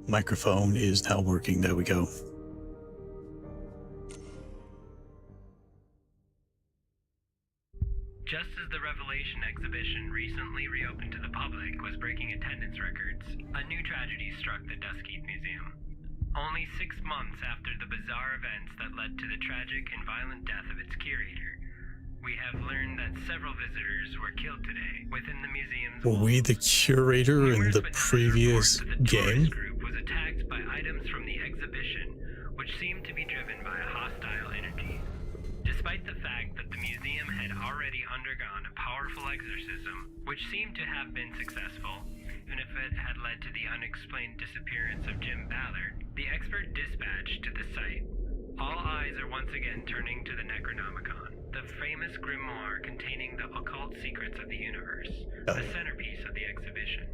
Microphone is now working. There we go. Just as the Revelation exhibition recently reopened to the public was breaking attendance records, a new tragedy struck the Duskheath Museum. Only 6 months after the bizarre events that led to the tragic and violent death of its curator, we have learned that several visitors were killed today within the museum's Were we the curator in the previous game? The group was attacked by items from the exhibition, which seemed to be driven by a hostile energy. Despite the fact that the museum had already undergone a powerful exorcism, which seemed to have been successful, even if it had led to the unexplained disappearance of Jim Ballard, the expert dispatched to the site. All eyes are once again turning to the Necronomicon, the famous grimoire containing the occult secrets of the universe, the centerpiece of the exhibition.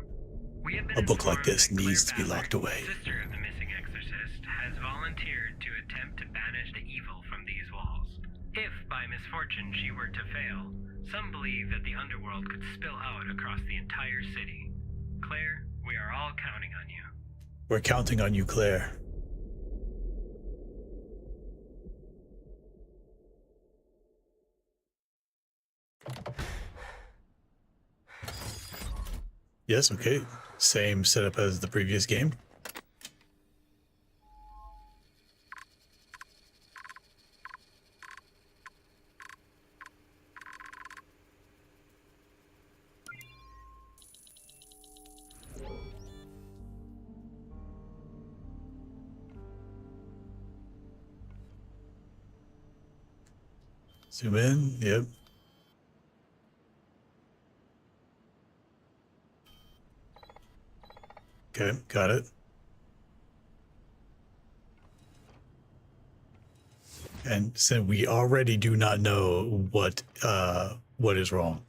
We have been A book like this informed that needs to Claire be locked Ballard, away. sister of the missing exorcist, has volunteered to attempt to banish the evil from these walls. If, by misfortune, she were to fail, some believe that the underworld could spill out across the entire city. Claire, we are all counting on you. We're counting on you, Claire. Yes, okay. Same setup as the previous game. Zoom in, yep. Okay, got it. And so we already do not know what is wrong.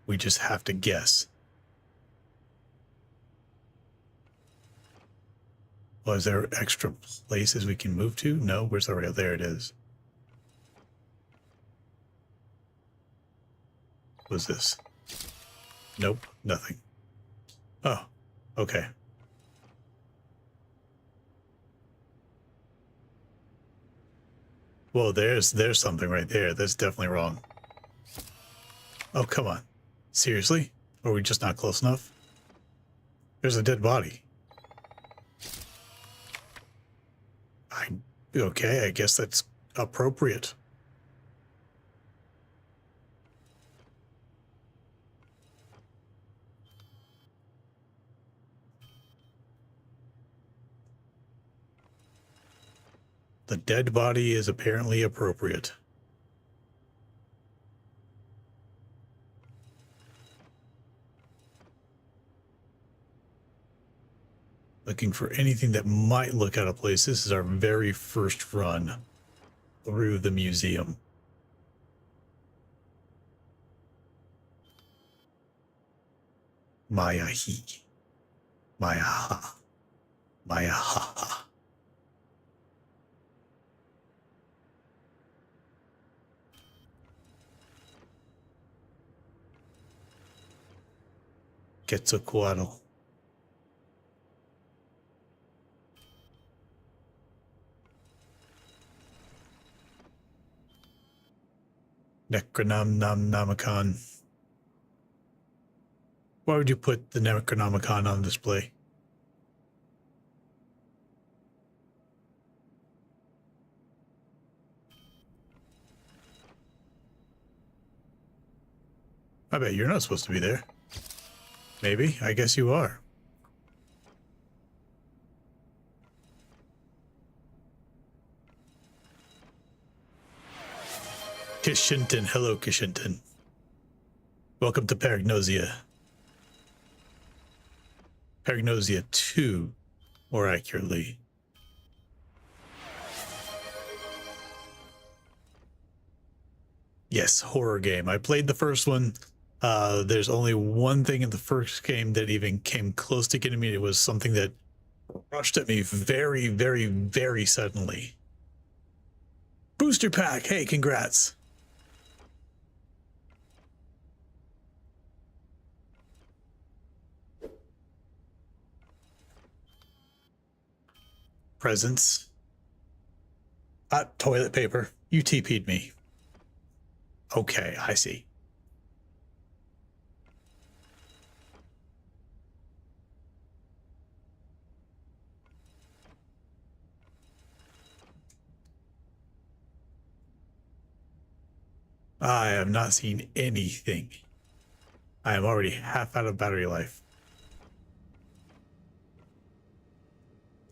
We just have to guess. Well, is there extra places we can move to? No, where's the rail? There it is. What's this? Nope, nothing. Oh, okay. Well, there's something right there. That's definitely wrong. Oh, come on. Seriously? Are we just not close enough? There's a dead body. Okay, I guess that's appropriate. The dead body is apparently appropriate. Looking for anything that might look out of place. This is our very first run through the museum. Maya he. Maya ha. Maya ha ha. Quetzalcoatl. Necronomicon. Why would you put the Necronomicon on display? I bet you're not supposed to be there. Maybe. I guess you are. Kishinton. Hello, Kishinton. Welcome to Paragnosia. Paragnosia II, more accurately. Yes, horror game. I played the first one. There's only one thing in the first game that even came close to getting me. It was something that rushed at me very, very, very suddenly. Booster pack. Hey, congrats. presents. Toilet paper. You TP'd me. Okay, I see. I have not seen anything. I am already half out of battery life.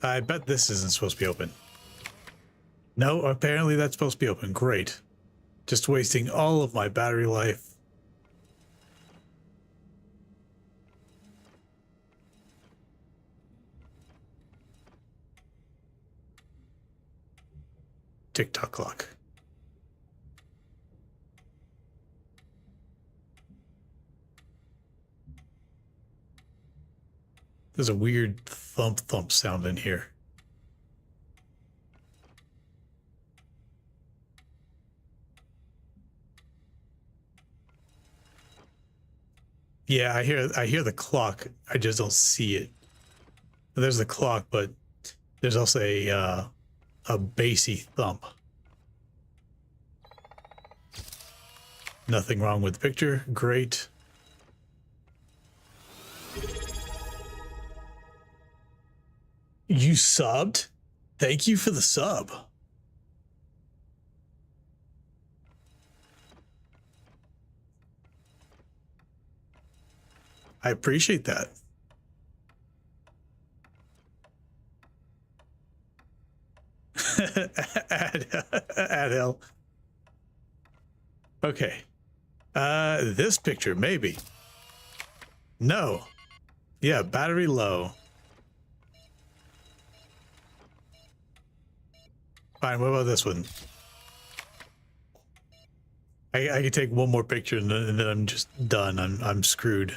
I bet this isn't supposed to be open. No, apparently that's supposed to be open. Great. Just wasting all of my battery life. TikTok clock. There's a weird thump thump sound in here. Yeah, I hear the clock. I just don't see it. There's the clock, but there's also a bassy thump. Nothing wrong with the picture. Great. You subbed? Thank you for the sub. I appreciate that. Add hell. Okay. This picture, maybe. No. Yeah, battery low. Fine, what about this one? I can take one more picture and then I'm just done. I'm screwed.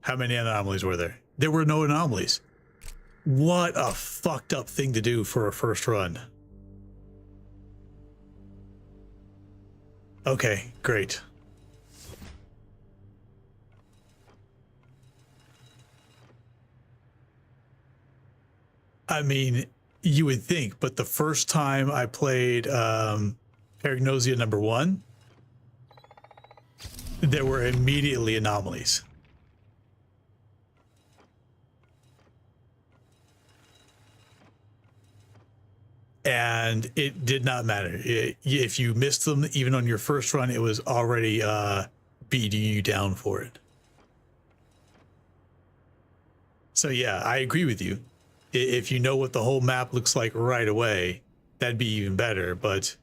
How many anomalies were there? There were no anomalies. What a fucked up thing to do for a first run. Okay, great. I mean, you would think, but the first time I played Paragnosia #1, there were immediately anomalies. And it did not matter. If you missed them, even on your first run, it was already beating you down for it. So yeah, I agree with you. If you know what the whole map looks like right away, that'd be even better. But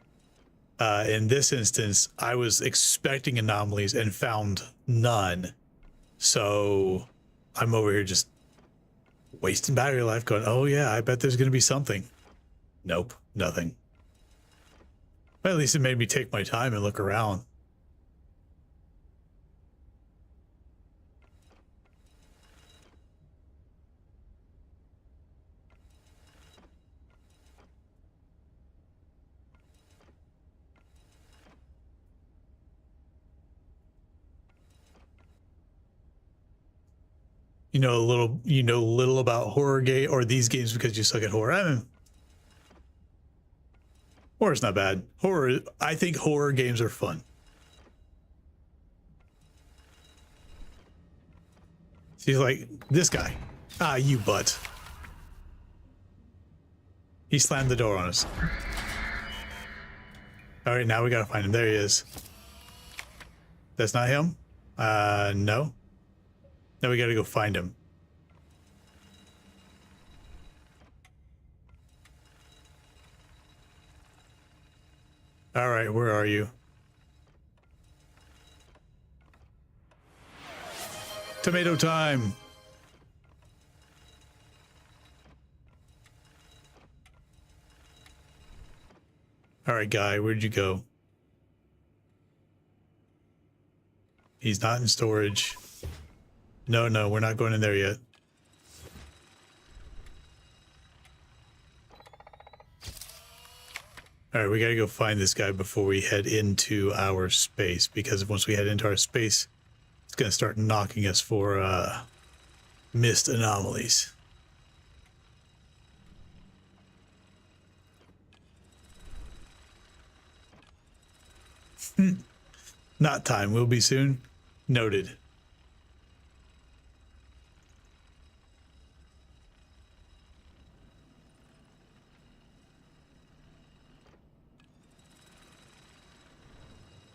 in this instance, I was expecting anomalies and found none. So I'm over here just wasting battery life going, oh yeah, I bet there's going to be something. Nope, nothing. But at least it made me take my time and look around. You know little about horror game or these games because you suck at horror. I mean, horror's not bad. I think horror games are fun. She's like, this guy. Ah, you butt. He slammed the door on us. All right, now we gotta find him. There he is. That's not him? No. Now we gotta go find him. All right, where are you? Tomato time. All right, guy, where'd you go? He's not in storage. No, we're not going in there yet. All right, we got to go find this guy before we head into our space, because once we head into our space, it's going to start knocking us for missed anomalies. Not time. Will be soon. Noted.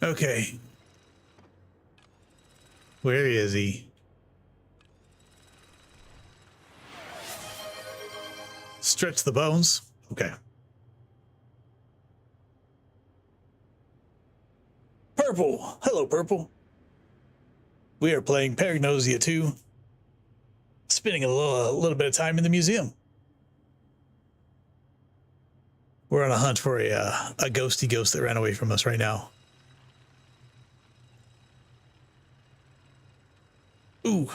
Okay. Where is he? Stretch the bones. Okay. Purple. Hello, Purple. We are playing Paragnosia II. Spending a little bit of time in the museum. We're on a hunt for a ghosty ghost that ran away from us right now. Ooh.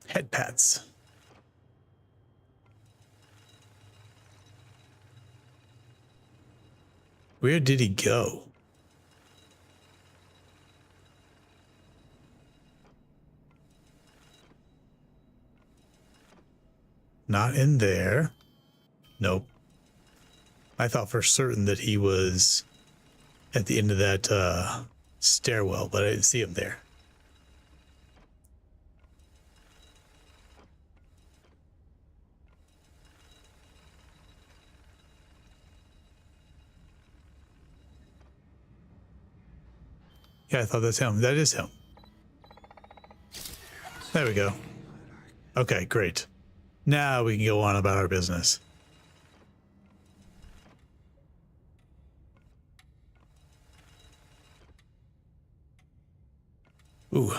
Head pats. Where did he go? Not in there. Nope. I thought for certain that he was at the end of that stairwell, but I didn't see him there. Yeah, I thought that's him. That is him. There we go. Okay, great. Now we can go on about our business. Ooh.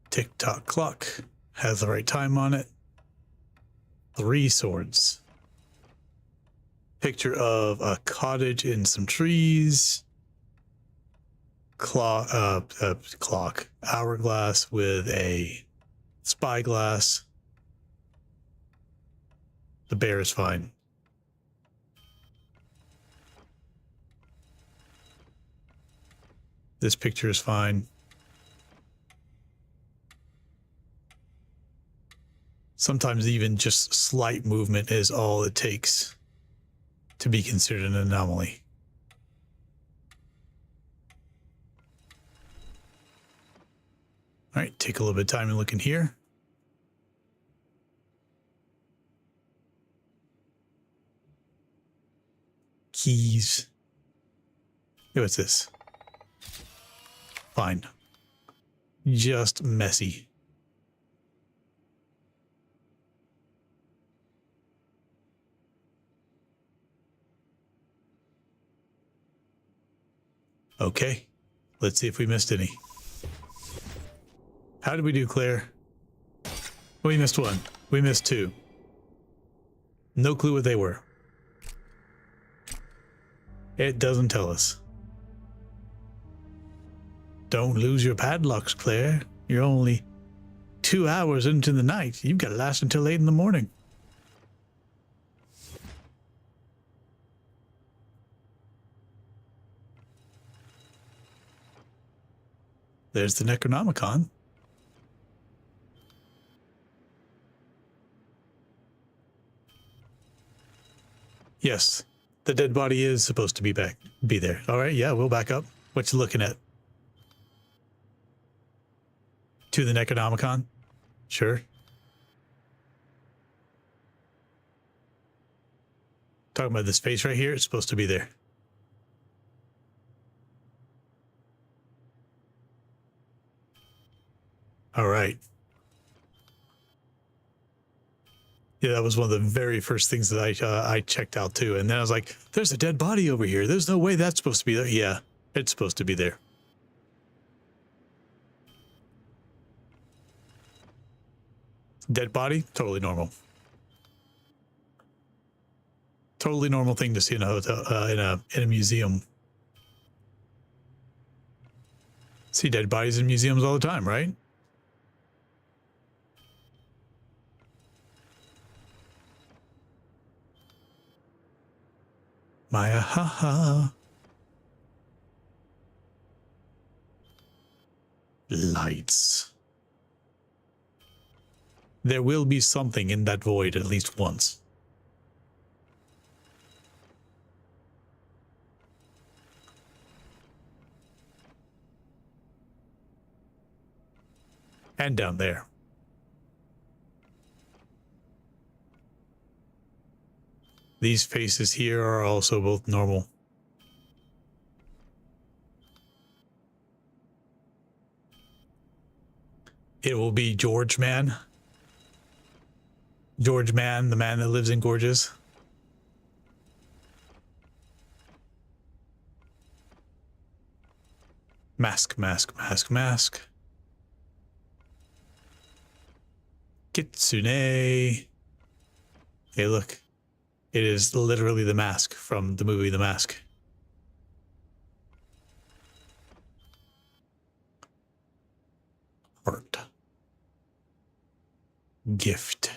Tick-tock clock. Has the right time on it. 3 swords. Picture of a cottage and some trees. Clock. Hourglass with a spyglass. The bear is fine. This picture is fine. Sometimes even just slight movement is all it takes to be considered an anomaly. All right, take a little bit of time and look in here. Keys. Hey, what's this? Fine. Just messy. Okay, let's see if we missed any. How did we do, Claire? We missed 1. We missed 2. No clue what they were. It doesn't tell us. Don't lose your padlocks, Claire. You're only 2 hours into the night. You've got to last until 8 in the morning. There's the Necronomicon. Yes, the dead body is supposed to be there. All right, yeah, we'll back up. What you looking at? To the Necronomicon? Sure. Talking about this face right here, it's supposed to be there. All right. Yeah, that was one of the very first things that I checked out too. And then I was like, there's a dead body over here. There's no way that's supposed to be there. Yeah, it's supposed to be there. Dead body, totally normal. Totally normal thing to see in a hotel, in a museum. See dead bodies in museums all the time, right? Maya, haha. Lights. There will be something in that void at least once. And down there. These faces here are also both normal. It will be George Man. George Man, the man that lives in Gorges. Mask, mask, mask, mask. Kitsune. Hey, look. It is literally the mask from the movie The Mask. Heart. Gift.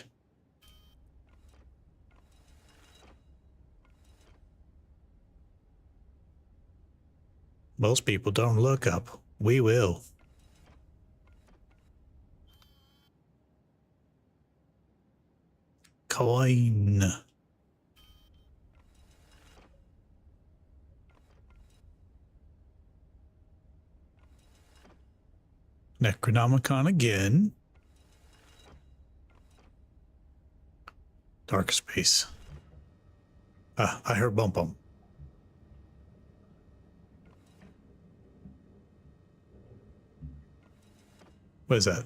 Most people don't look up. We will. Coin. Necronomicon again. Dark space. I heard bump bump. What is that?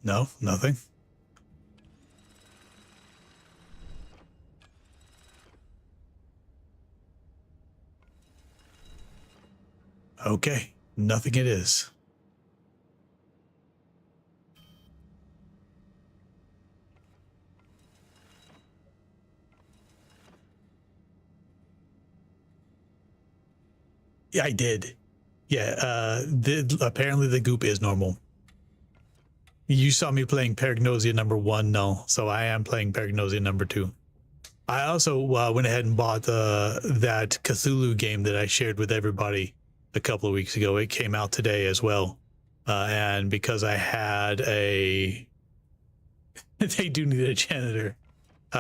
No, nothing. Okay, nothing it is. Yeah, I did. Yeah, apparently the goop is normal. You saw me playing Paragnosia #1, no, so I am playing Paragnosia #2. I also went ahead and bought that Cthulhu game that I shared with everybody a couple of weeks ago. It came out today as well. And because I had a... they do need a janitor.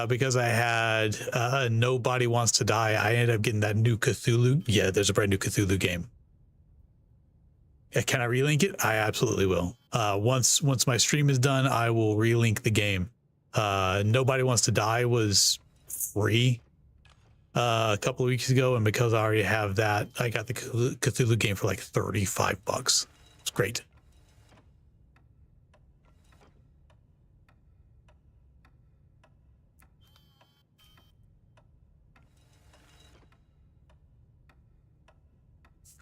Because I had Nobody Wants to Die, I ended up getting that new Cthulhu. Yeah, there's a brand new Cthulhu game. Can I relink it? I absolutely will. Once my stream is done, I will relink the game. Nobody Wants to Die was free a couple of weeks ago, and because I already have that, I got the Cthulhu game for like $35. It's great.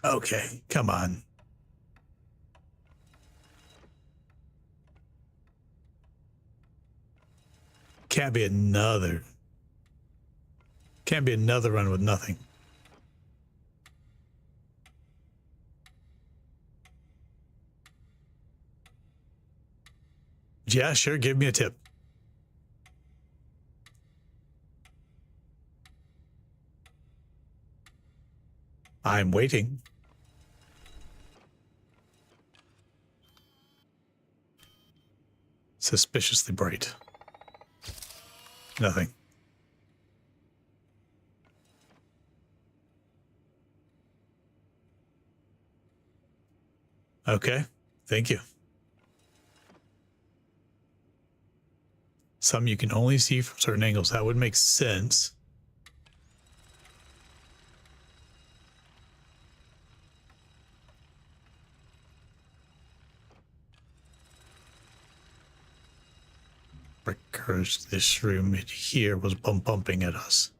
Okay, come on. Can't be another run with nothing. Yeah, sure, give me a tip. I'm waiting. Suspiciously bright. Nothing. Okay, thank you. Some you can only see from certain angles. That would make sense. Because this room here was bumping at us.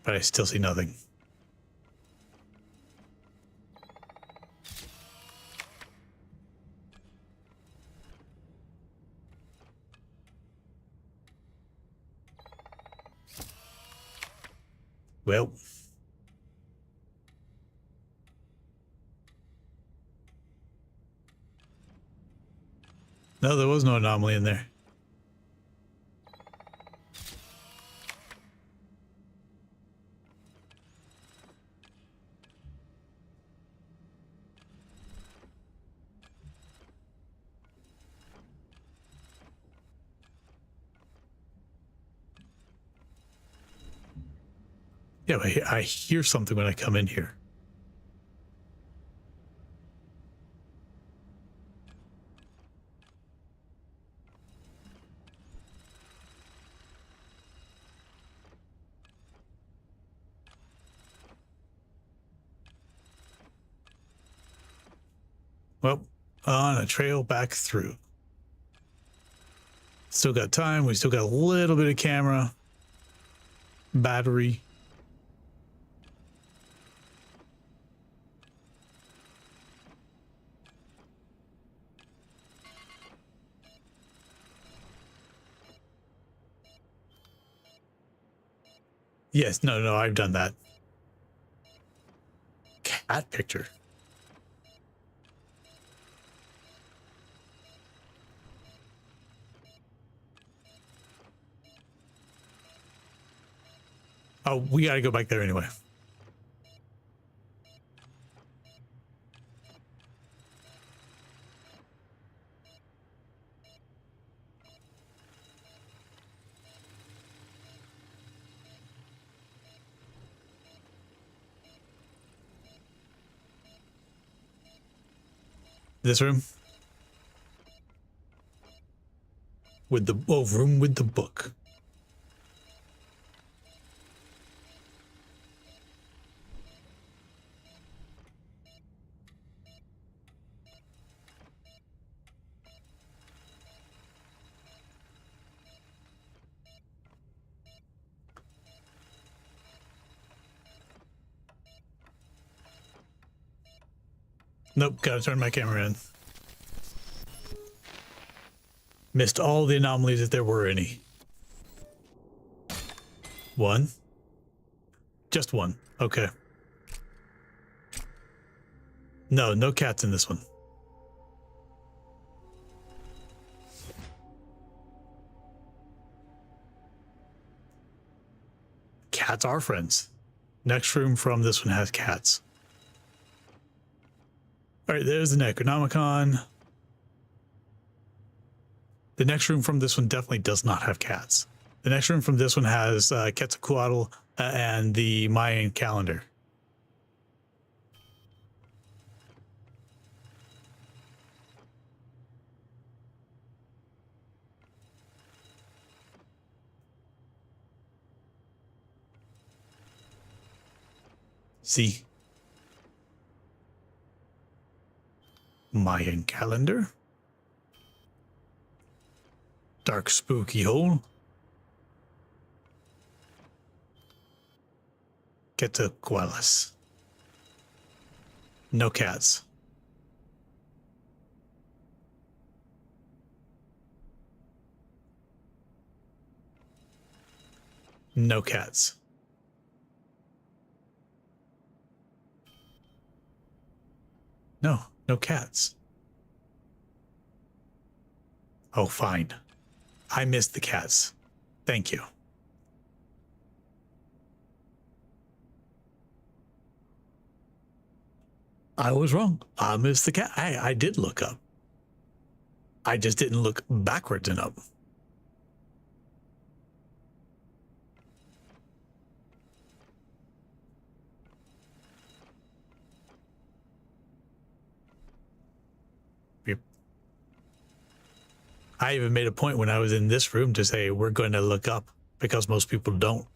But I still see nothing. Well. No, there was no anomaly in there. Yeah, I hear something when I come in here. Well, on a trail back through. Still got time. We still got a little bit of camera. Battery. Yes, no, I've done that. Cat picture. Oh, we gotta go back there anyway. This room? With the room with the book. Nope, gotta turn my camera in. Missed all the anomalies if there were any. One? Just one. Okay. No cats in this one. Cats are friends. Next room from this one has cats. All right, there's the Necronomicon. The next room from this one definitely does not have cats. The next room from this one has Quetzalcoatl and the Mayan calendar. See? Mayan calendar. Dark spooky hole. Quetzalcoatl. No cats. No cats. No cats. Oh, fine. I missed the cats. Thank you. I was wrong. I missed the cat. I did look up. I just didn't look backwards and up. I even made a point when I was in this room to say we're going to look up because most people don't.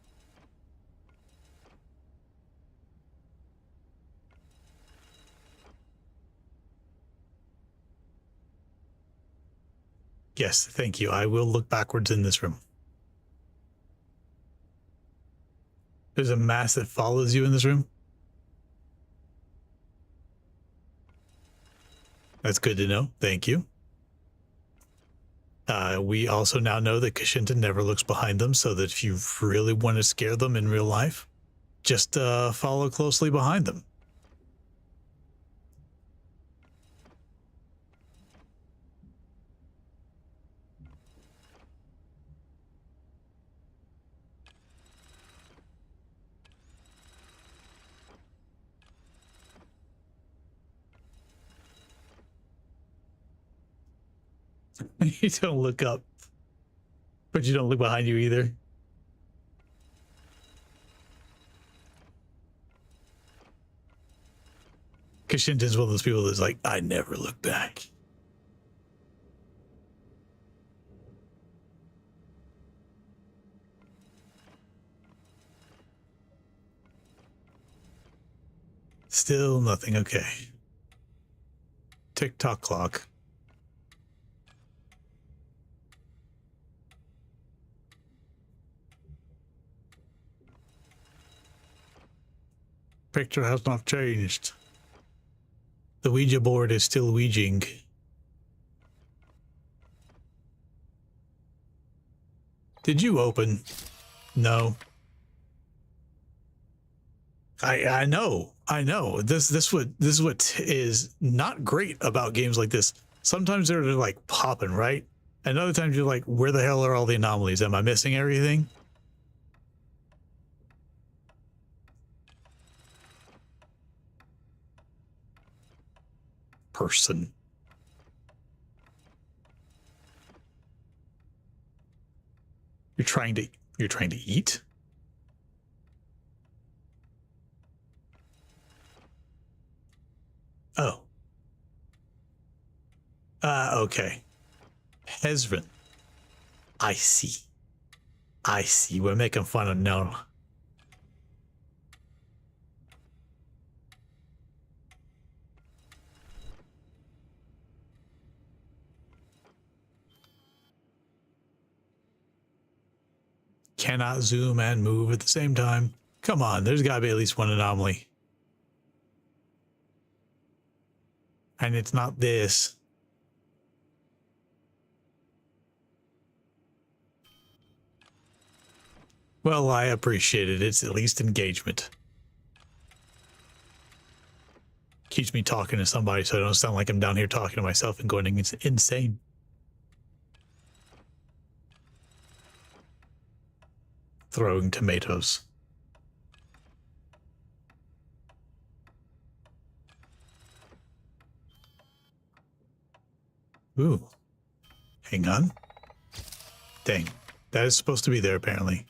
Yes, thank you. I will look backwards in this room. There's a mass that follows you in this room. That's good to know. Thank you. We also now know that Kashinta never looks behind them, so that if you really want to scare them in real life, just follow closely behind them. You don't look up, but you don't look behind you either. Kashinta's one of those people that's like, I never look back. Still nothing. Okay. Tick-tock clock. Picture has not changed. The Ouija board is still Ouijing. Did you open? No. I know. This is what is not great about games like this. Sometimes they're like popping, right? And other times you're like, where the hell are all the anomalies? Am I missing everything? Person. You're trying to eat? Oh. Okay. Hezron. I see. We're making fun of no. Cannot zoom and move at the same time. Come on, there's got to be at least one anomaly. And it's not this. Well, I appreciate it. It's at least engagement. Keeps me talking to somebody so I don't sound like I'm down here talking to myself and going insane. Throwing tomatoes. Ooh. Hang on. Dang. That is supposed to be there, apparently.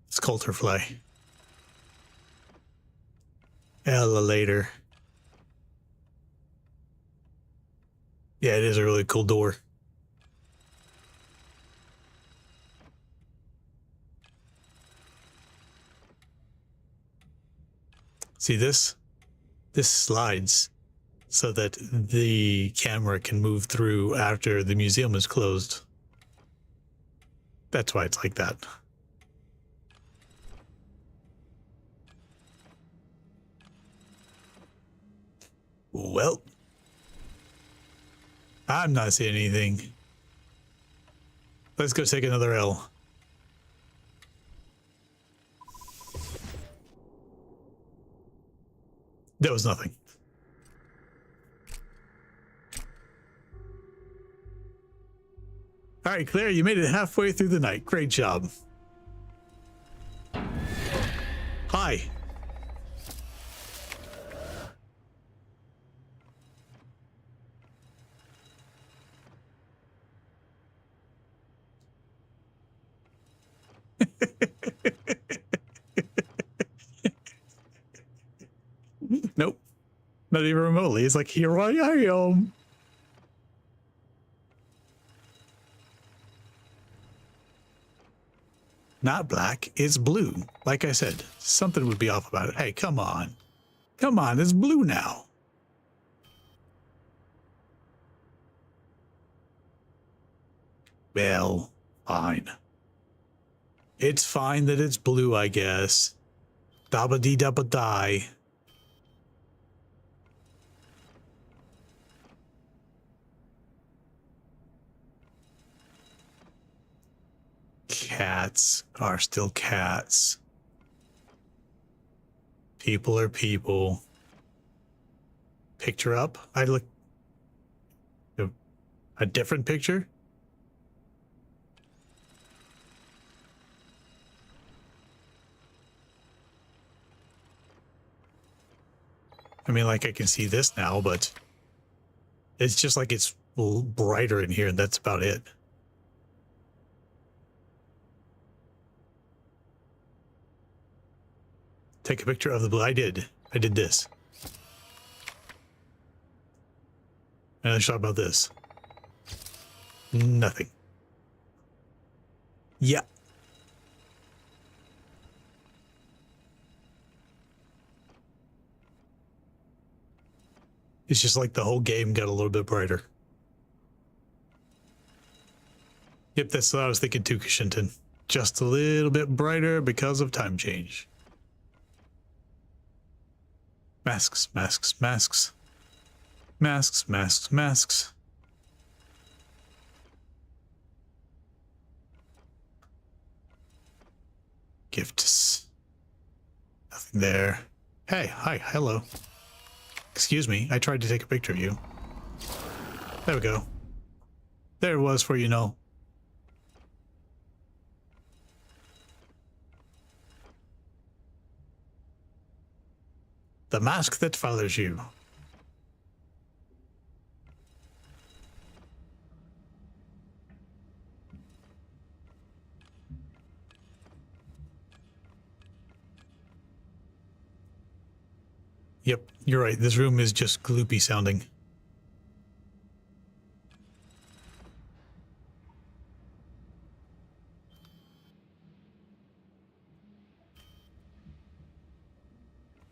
It's Coulterfly. Ella later. Yeah, it is a really cool door. See this? This slides so that the camera can move through after the museum is closed. That's why it's like that. Well, I'm not seeing anything. Let's go take another L. There was nothing. All right, Claire, you made it halfway through the night. Great job. Hi. Nope. Not even remotely. It's like, here I am. Not black, it's blue. Like I said, something would be off about it. Hey, come on. Come on, it's blue now. Well, fine. It's fine that it's blue, I guess. Dabba dee dabba die. Cats are still cats. People are people. Picture up? I look. A different picture? I mean, like, I can see this now, but it's just like it's brighter in here, and that's about it. Take a picture of the blue. I did this. And I shot about this. Nothing. Yeah. It's just like the whole game got a little bit brighter. Yep, that's what I was thinking too, Kishinton. Just a little bit brighter because of time change. Masks, masks, masks. Masks, masks, masks. Gifts. Nothing there. Hey, hi, hello. Excuse me, I tried to take a picture of you. There we go. There it was for you know. The mask that follows you. Yep, you're right. This room is just gloopy sounding.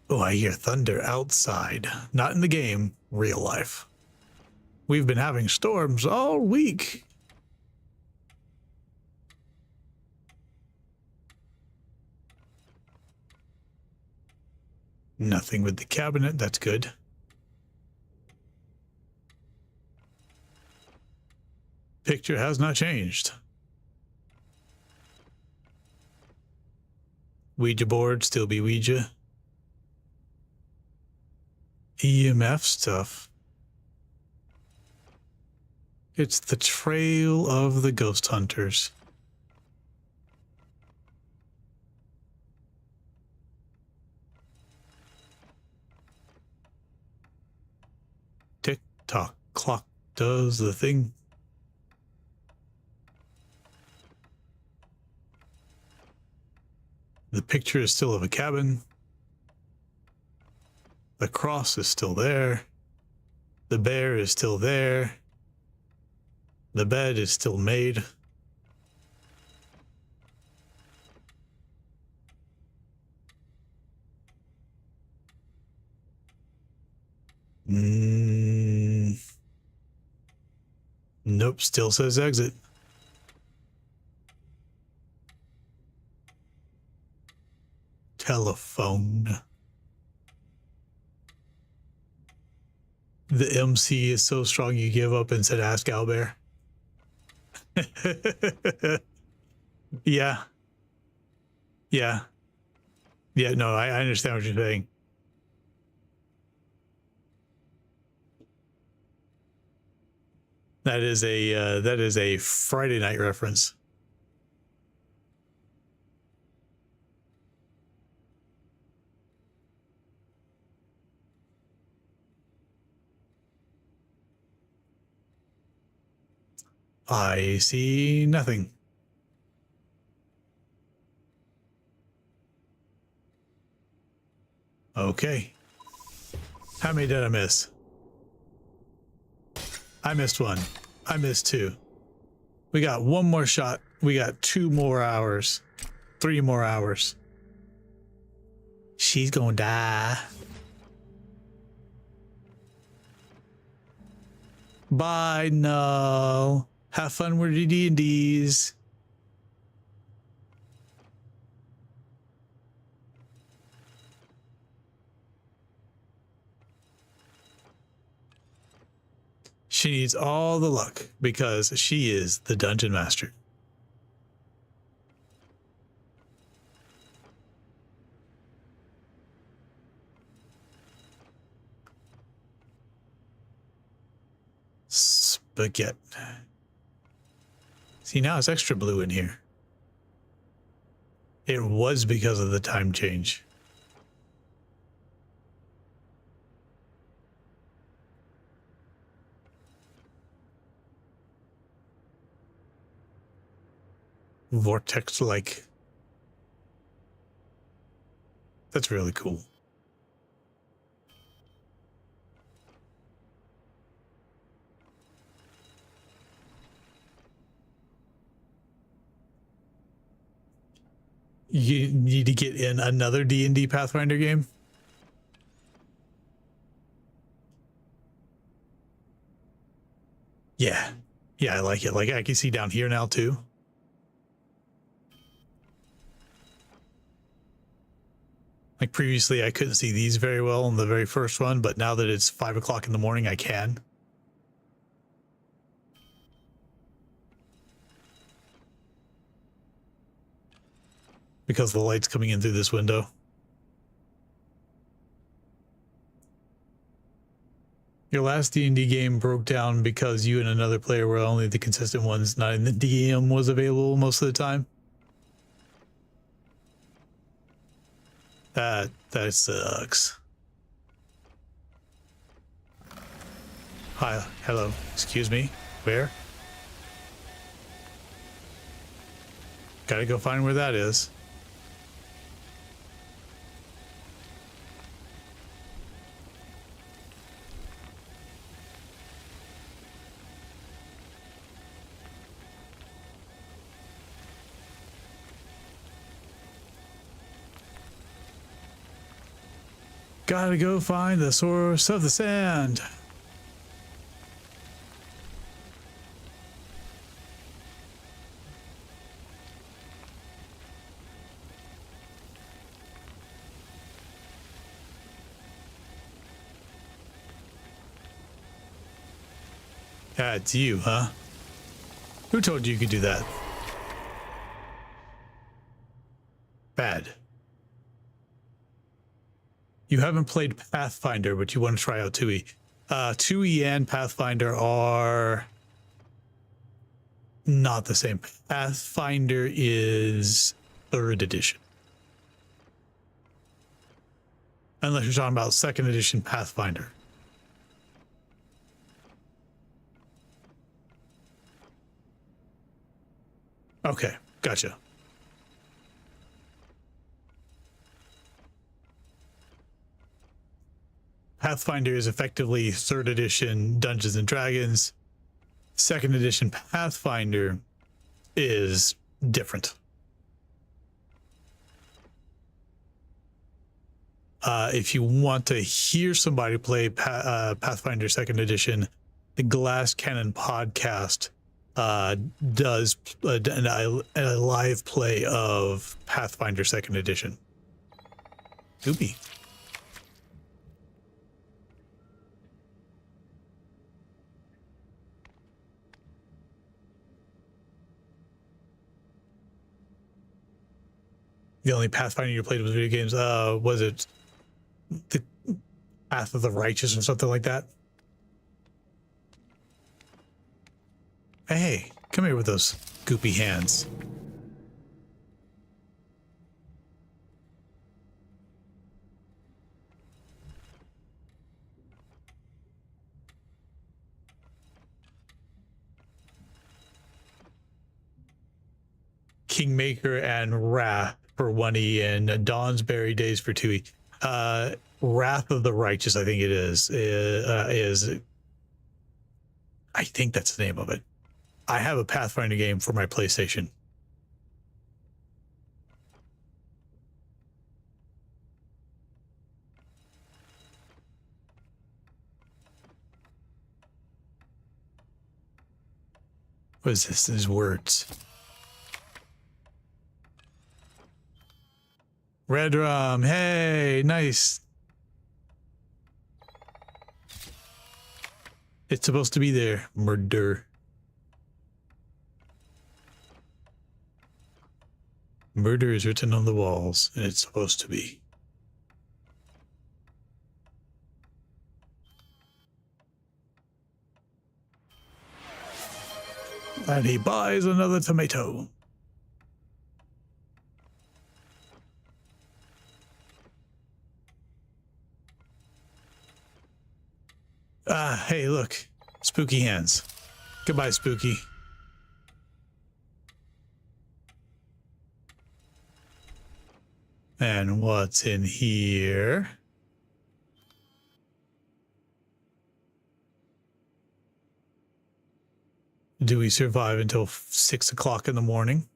Oh, I hear thunder outside. Not in the game, real life. We've been having storms all week. Nothing with the cabinet, that's good. Picture has not changed. Ouija board, still be Ouija. EMF stuff. It's the trail of the ghost hunters. Tick-tock, clock does the thing. The picture is still of a cabin. The cross is still there. The bear is still there. The bed is still made. Nope, still says exit. Telephone. The MC is so strong you give up and said ask Owlbear. Yeah. Yeah. Yeah, no, I understand what you're saying. That is a Friday night reference. I see nothing. Okay. How many did I miss? I missed one. I missed two. We got one more shot. We got 2 more hours. 3 more hours. She's gonna die. Bye, no. Have fun with your D&Ds. She needs all the luck because she is the dungeon master. Spaghetti. See, now it's extra blue in here. It was because of the time change. Vortex-like. That's really cool. You need to get in another D&D Pathfinder game? Yeah. Yeah, I like it. Like, I can see down here now, too. Like, previously, I couldn't see these very well on the very first one, but now that it's 5 o'clock in the morning, I can. Because the light's coming in through this window. Your last D&D game broke down because you and another player were only the consistent ones, not in the DM was available most of the time. That sucks. Hi, hello, excuse me, where? Gotta go find where that is. Gotta go find the source of the sand. Yeah, it's you, huh? Who told you you could do that? Bad. You haven't played Pathfinder, but you want to try out 2E. 2E and Pathfinder are not the same. Pathfinder is 3rd edition. Unless you're talking about 2nd edition Pathfinder. Okay, gotcha. Pathfinder is effectively 3rd edition Dungeons and Dragons. 2nd edition Pathfinder is different. If you want to hear somebody play Pathfinder 2nd edition, the Glass Cannon podcast does a live play of Pathfinder 2nd edition. Goopy. The only Pathfinder you played with video games, was it the Path of the Righteous or something like that? Hey, come here with those goopy hands. Kingmaker and Wrath for 1E and Dawnsbury Days for 2E. Wrath of the Righteous, I think it is I think that's the name of it. I have a Pathfinder game for my PlayStation. What is this? These words. Red rum. Hey, nice. It's supposed to be there. Murder. Murder is written on the walls, and it's supposed to be. And he buys another tomato. Ah, hey, look. Spooky hands. Goodbye, Spooky. And what's in here? Do we survive until 6 o'clock in the morning?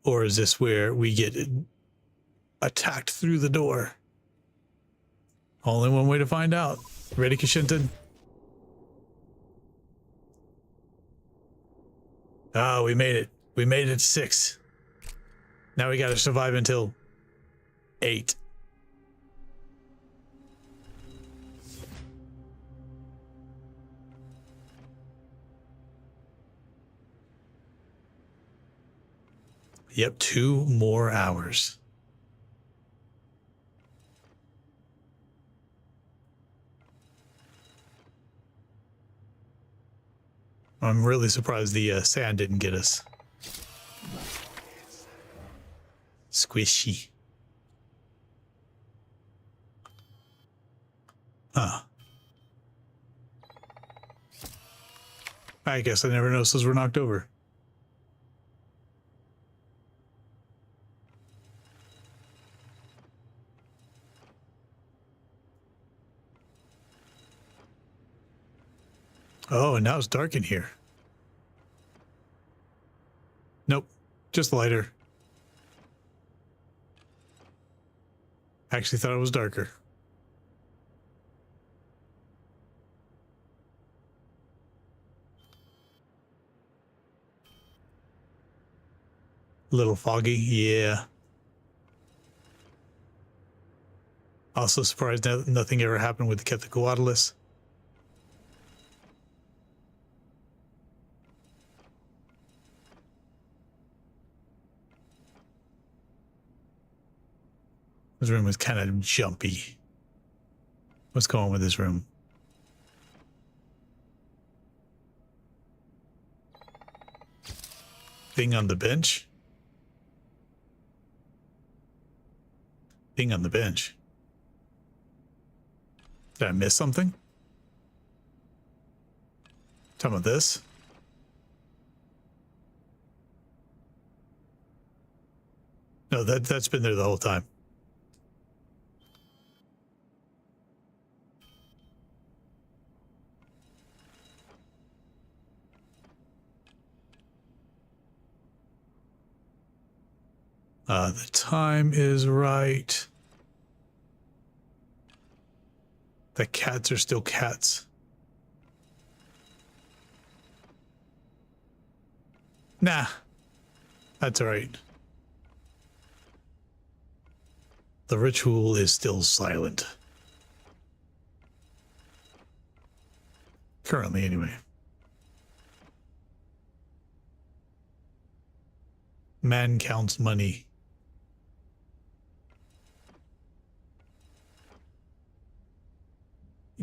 Or is this where we get attacked through the door? Only one way to find out. Ready, Kashinton? Oh, we made it. We made it 6. Now we gotta survive until 8. Yep, 2 more hours. I'm really surprised the sand didn't get us. Squishy. Huh. I guess I never noticed those were knocked over. Oh, and now it's dark in here. Nope, just lighter. I actually thought it was darker. A little foggy, yeah. Also surprised that nothing ever happened with the Quetzalcoatlus. This room was kind of jumpy. What's going on with this room? Thing on the bench? Thing on the bench. Did I miss something? Talking about this? No, that's been there the whole time. The time is right. The cats are still cats. Nah, that's all right. The ritual is still silent. Currently, anyway. Man counts money.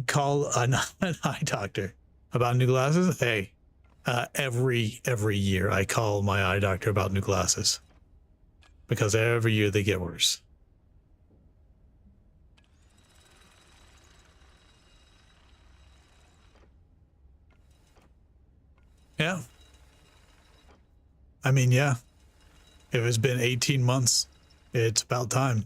Call an eye doctor about new glasses. Hey, every year I call my eye doctor about new glasses because every year they get worse. Yeah. I mean, yeah. If it's been 18 months, it's about time.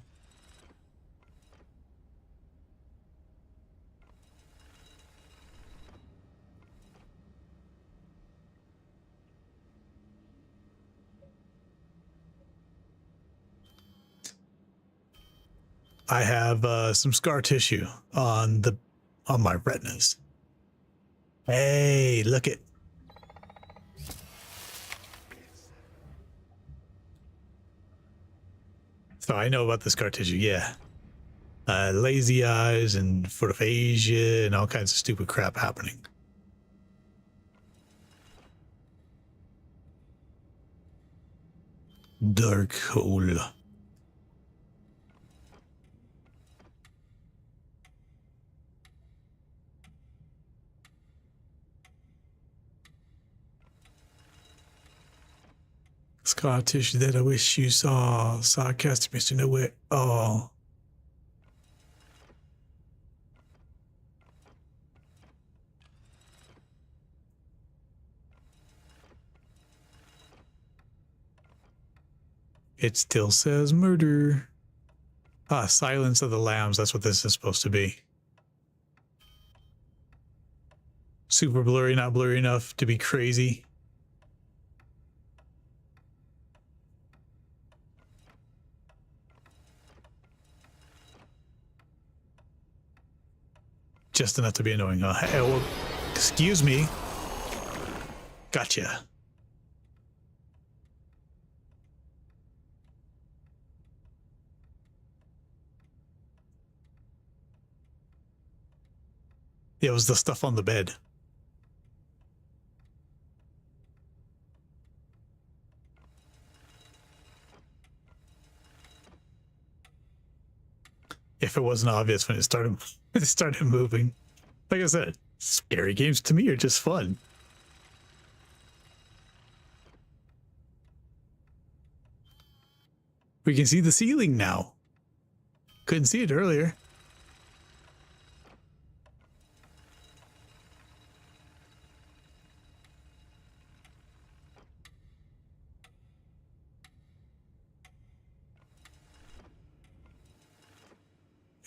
I have some scar tissue on my retinas. Hey, look it. So I know about this scar tissue, yeah. Lazy eyes and photophagia and all kinds of stupid crap happening. Dark hole. Scar tissue that I wish you saw. Sarcastic Mr. Nowhere. Oh. It still says murder. Ah, Silence of the Lambs. That's what this is supposed to be. Super blurry, not blurry enough to be crazy. Just enough to be annoying. Hey, well, excuse me. Gotcha. It was the stuff on the bed. If it wasn't obvious when it started, it started moving. Like I said, scary games to me are just fun. We can see the ceiling now. Couldn't see it earlier.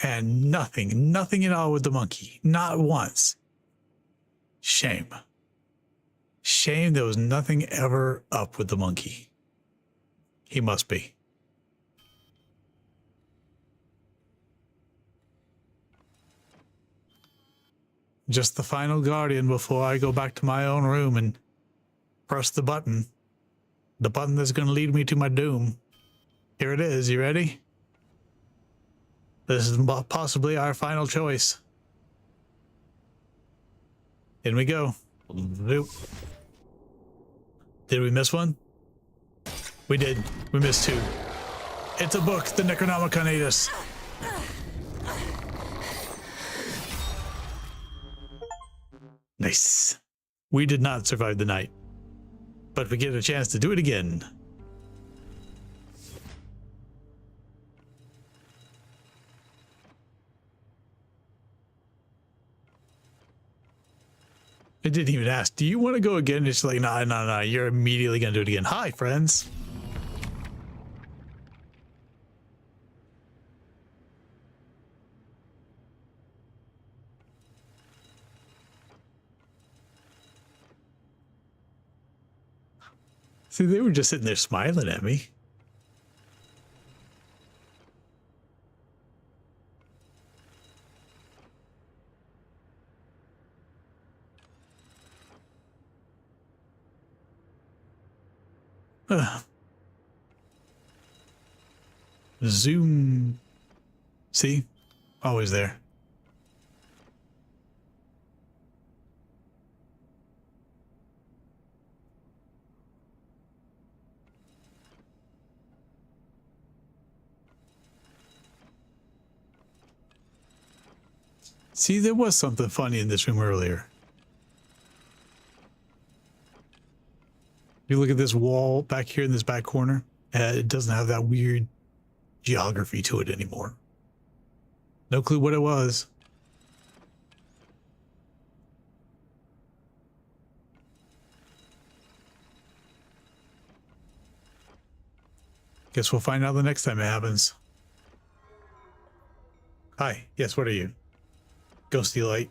And nothing at all with the monkey. Not once. Shame. Shame there was nothing ever up with the monkey. He must be. Just the final guardian before I go back to my own room and press the button. The button that's going to lead me to my doom. Here it is. You ready? This is possibly our final choice. In we go. Did we miss one? We did. We missed two. It's a book, the Necronomicon ate us. Nice. We did not survive the night, but we get a chance to do it again. I didn't even ask, do you want to go again? It's like, nah, you're immediately going to do it again. Hi, friends. See, they were just sitting there smiling at me. Zoom. See? Always there. See, there was something funny in this room earlier. You look at this wall back here in this back corner, it doesn't have that weird geography to it anymore. No clue what it was. Guess we'll find out the next time it happens. Hi, yes, what are you? Ghosty light.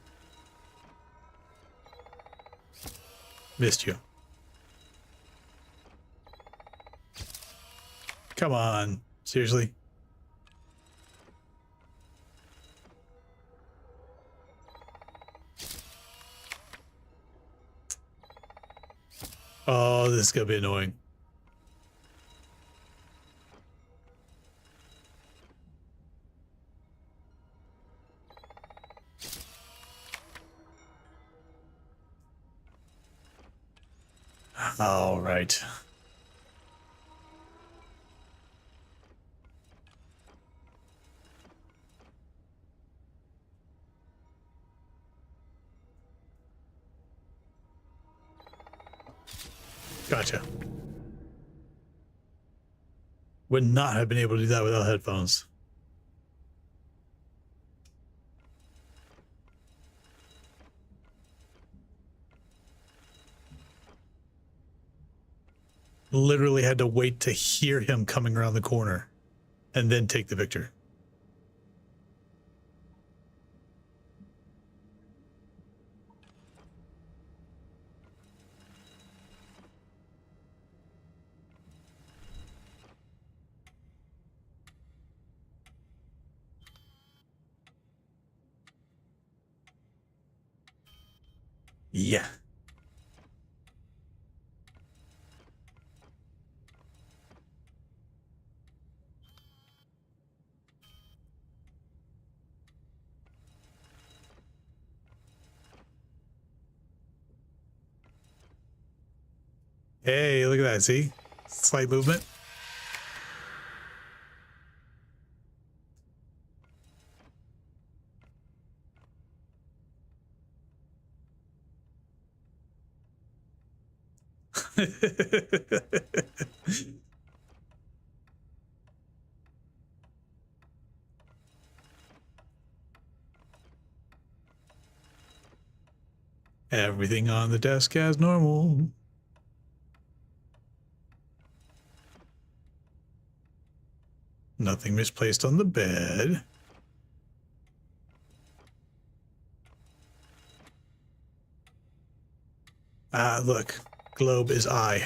Missed you. Come on, seriously? Oh, this is gonna be annoying. All right. Gotcha. Would not have been able to do that without headphones. Literally had to wait to hear him coming around the corner and then take the victor. Yeah. Hey, look at that. See? Slight movement. Everything on the desk as normal. Nothing misplaced on the bed. Ah, look. Globe is eye.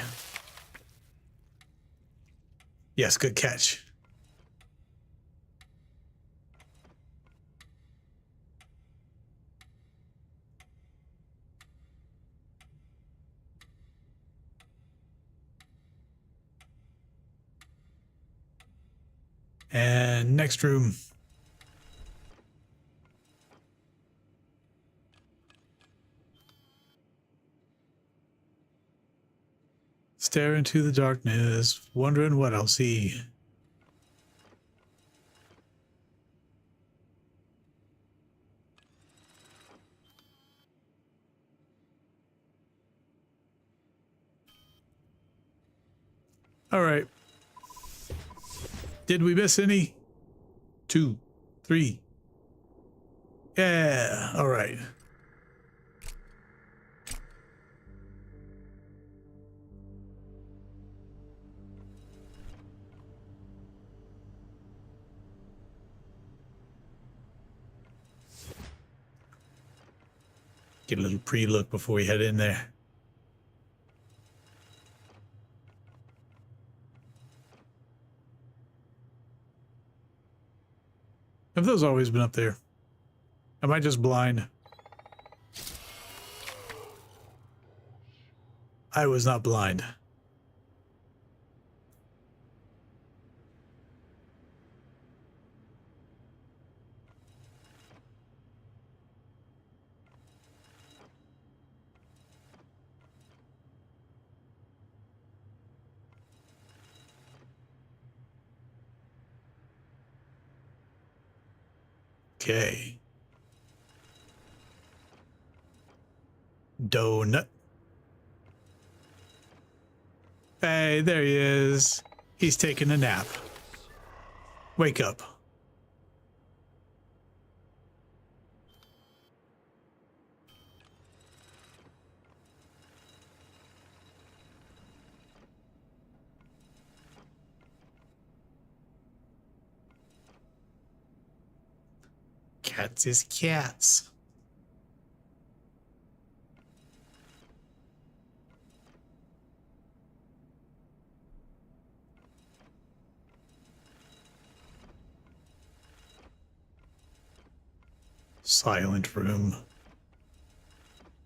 Yes, good catch. And next room. Stare into the darkness, wondering what I'll see. All right. Did we miss any? 2, 3. Yeah. All right. Get a little pre-look before we head in there. Have those always been up there? Am I just blind? I was not blind. Okay. Donut. Hey, there he is. He's taking a nap. Wake up. Cats is cats. Silent room.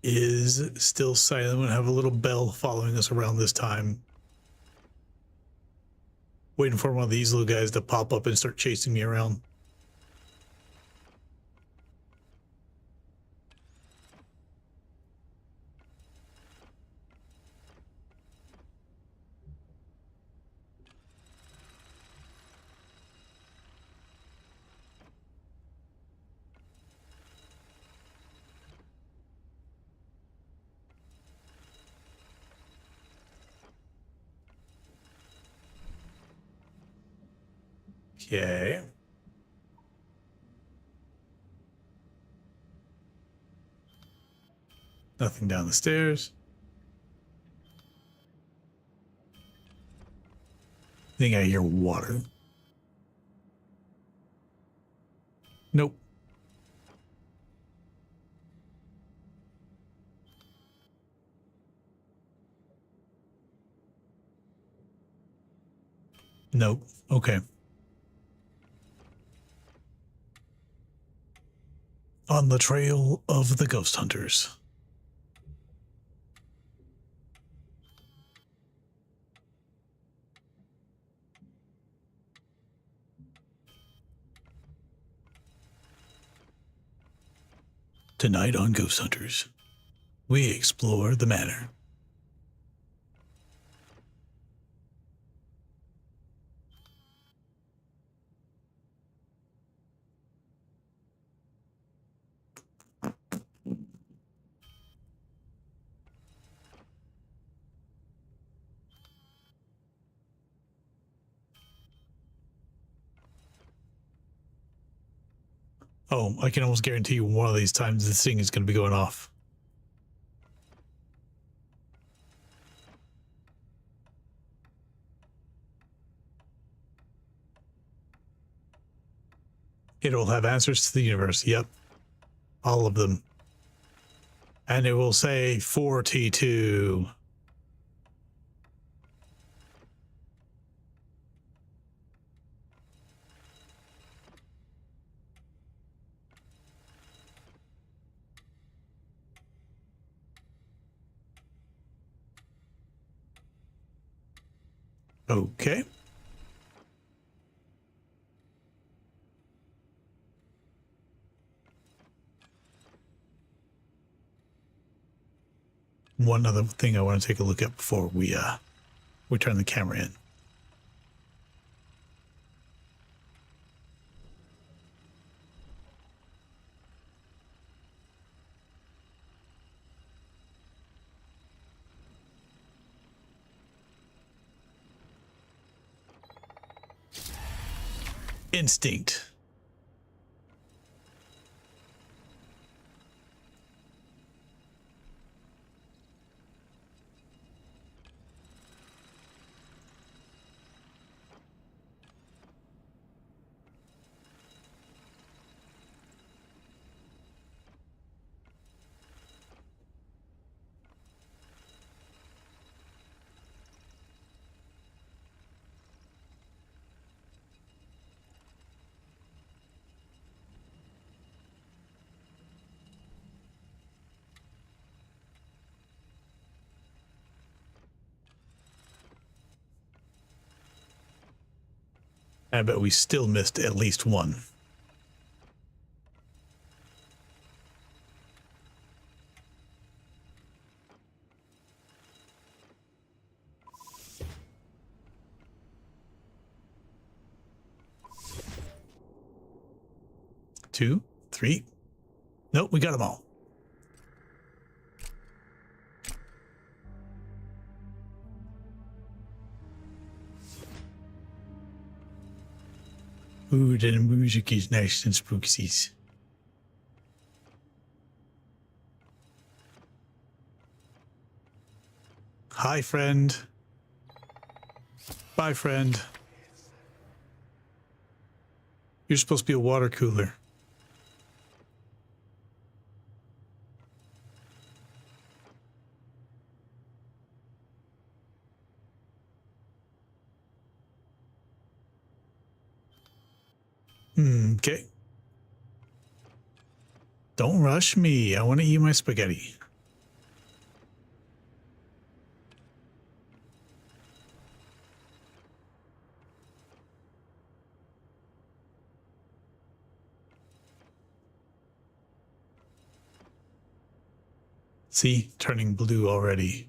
Is still silent. We'll have a little bell following us around this time. Waiting for one of these little guys to pop up and start chasing me around. Okay. Nothing down the stairs. I think I hear water. Nope. Nope. Okay. On the trail of the ghost hunters. Tonight on Ghost Hunters, we explore the manor. Oh, I can almost guarantee you one of these times this thing is going to be going off. It'll have answers to the universe. Yep. All of them. And it will say 42. Okay. One other thing I want to take a look at before we turn the camera in. Instinct. I bet we still missed at least one. Two, three. Nope, we got them all. Ooh, the music is nice and spooky. Hi, friend. Bye, friend. You're supposed to be a water cooler. Okay. Don't rush me. I want to eat my spaghetti. See, turning blue already.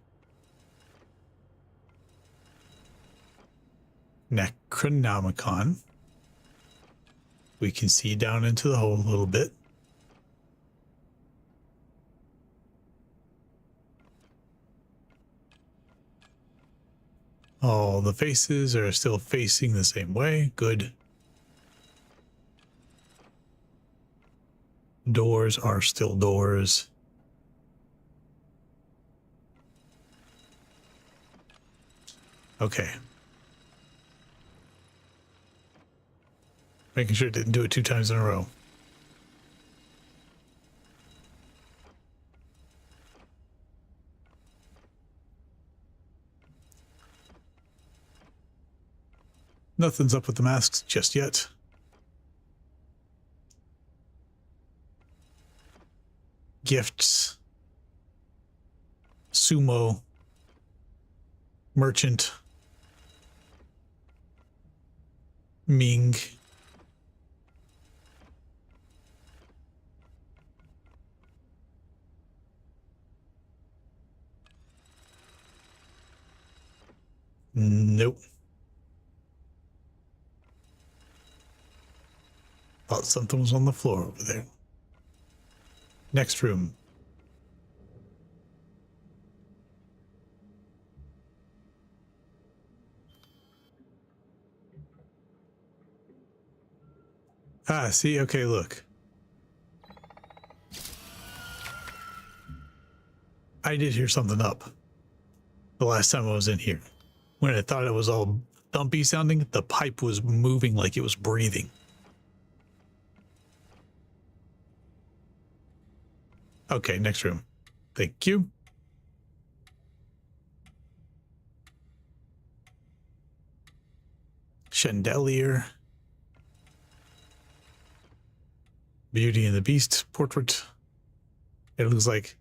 Necronomicon. We can see down into the hole a little bit. All the faces are still facing the same way. Good. Doors are still doors. Okay. Making sure it didn't do it 2 times in a row. Nothing's up with the masks just yet. Gifts. Sumo. Merchant. Ming. Nope. Thought something was on the floor over there. Next room. Ah, see? Okay, look. I did hear something up the last time I was in here. When I thought it was all thumpy sounding, the pipe was moving like it was breathing. Okay, next room. Thank you. Chandelier. Beauty and the Beast portrait. It looks like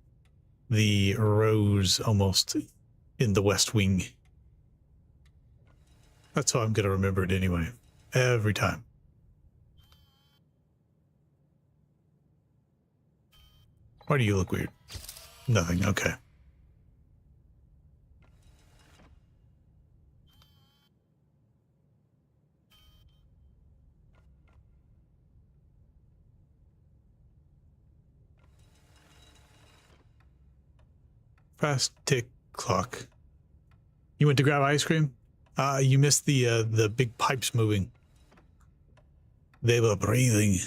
the rose almost in the West Wing. That's how I'm going to remember it anyway. Every time. Why do you look weird? Nothing. Okay. Fast tick clock. You went to grab ice cream? You missed the big pipes moving. They were breathing.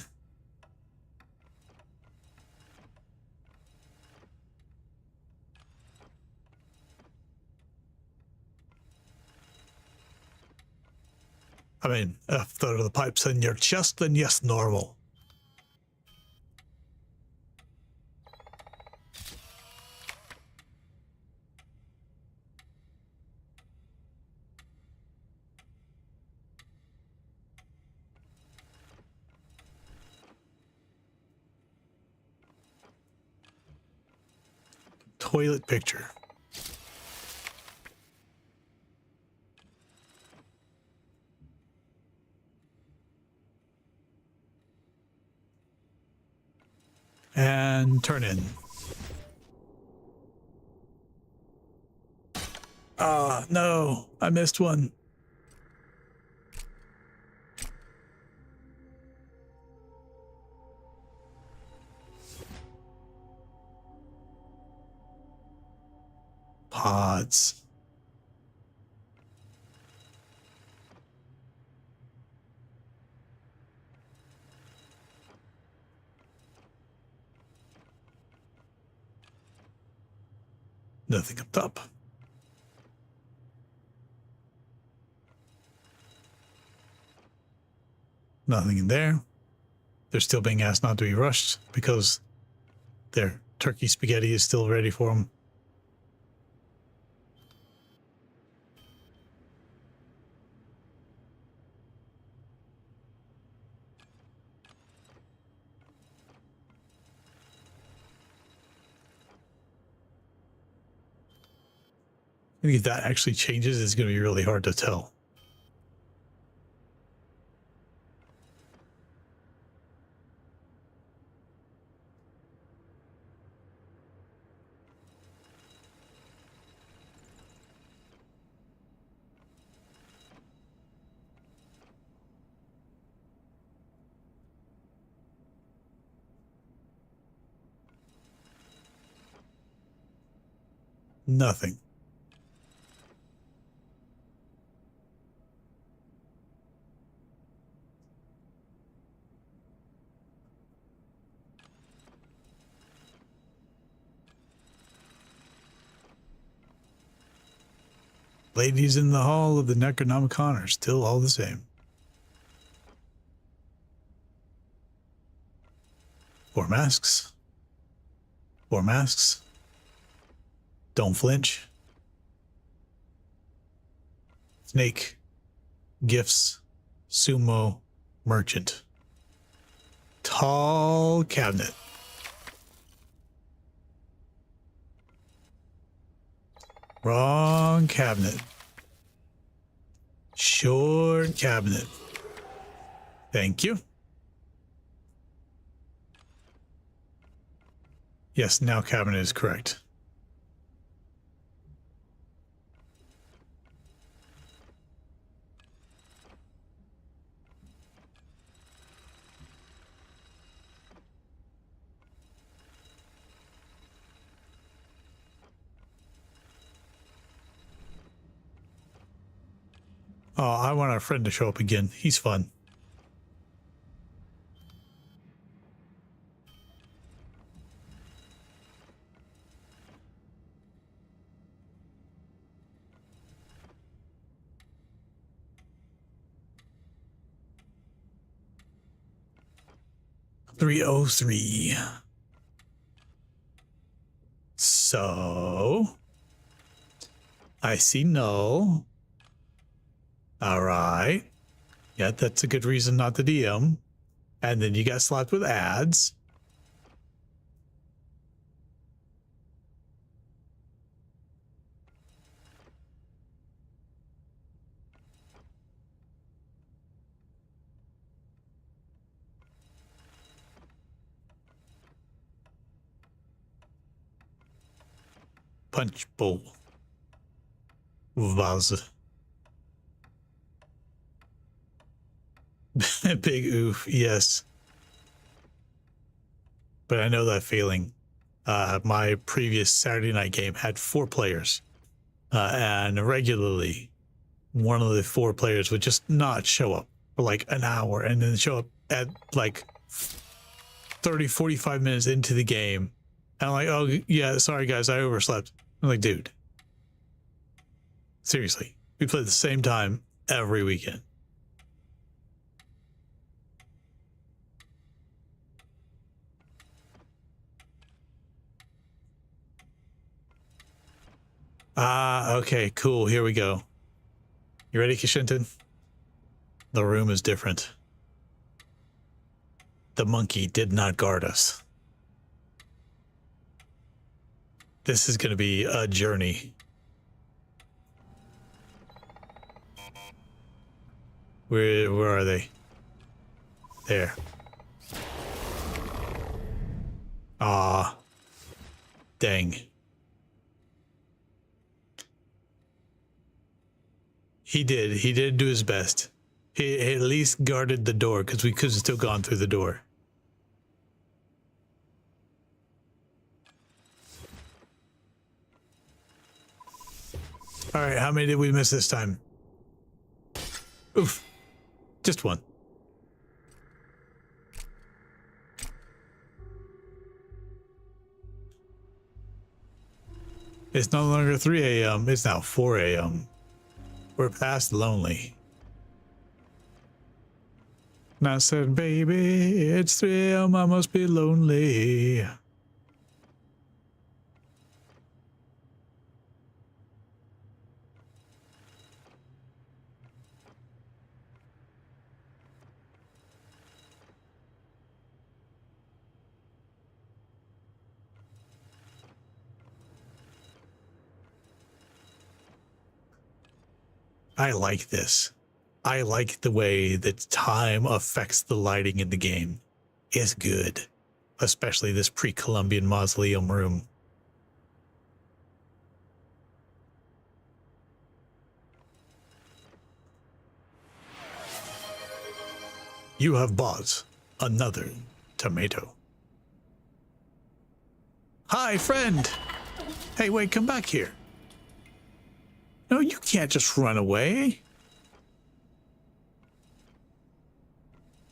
I mean, if there are the pipes in your chest, then yes, normal. Toilet picture. And turn in. Ah, no, I missed one. Pods. Nothing up top. Nothing in there. They're still being asked not to be rushed because their turkey spaghetti is still ready for them. I think if that actually changes, it's going to be really hard to tell. Nothing. Ladies in the hall of the Necronomicon are still all the same. 4 masks. 4 masks. Don't flinch. Snake. Gifts. Sumo. Merchant. Tall cabinet. Wrong cabinet. Short cabinet. Thank you. Yes, now cabinet is correct. Oh, I want our friend to show up again. He's fun. $303. So I see no. All right. Yeah, that's a good reason not to DM. And then you got slapped with ads. Punch bowl. Vase. Big oof, yes. But I know that feeling. My previous Saturday night game had 4 players. And regularly, one of the 4 players would just not show up for like an hour and then show up at like 30, 45 minutes into the game. And I'm like, oh, yeah, sorry, guys, I overslept. I'm like, dude. Seriously, we play at the same time every weekend. Okay, cool. Here we go. You ready, Kishinton? The room is different. The monkey did not guard us. This is going to be a journey. Where are they? There. Ah. Dang. He did do his best. He at least guarded the door because we could have still gone through the door. All right, how many did we miss this time? Oof. Just one. It's no longer 3 a.m. It's now 4 a.m. We're past lonely. And I said, baby, it's 3 a.m. I must be lonely. I like this. I like the way that time affects the lighting in the game. It's good. Especially this pre-Columbian mausoleum room. You have bought another tomato. Hi, friend. Hey, wait, come back here. No, you can't just run away.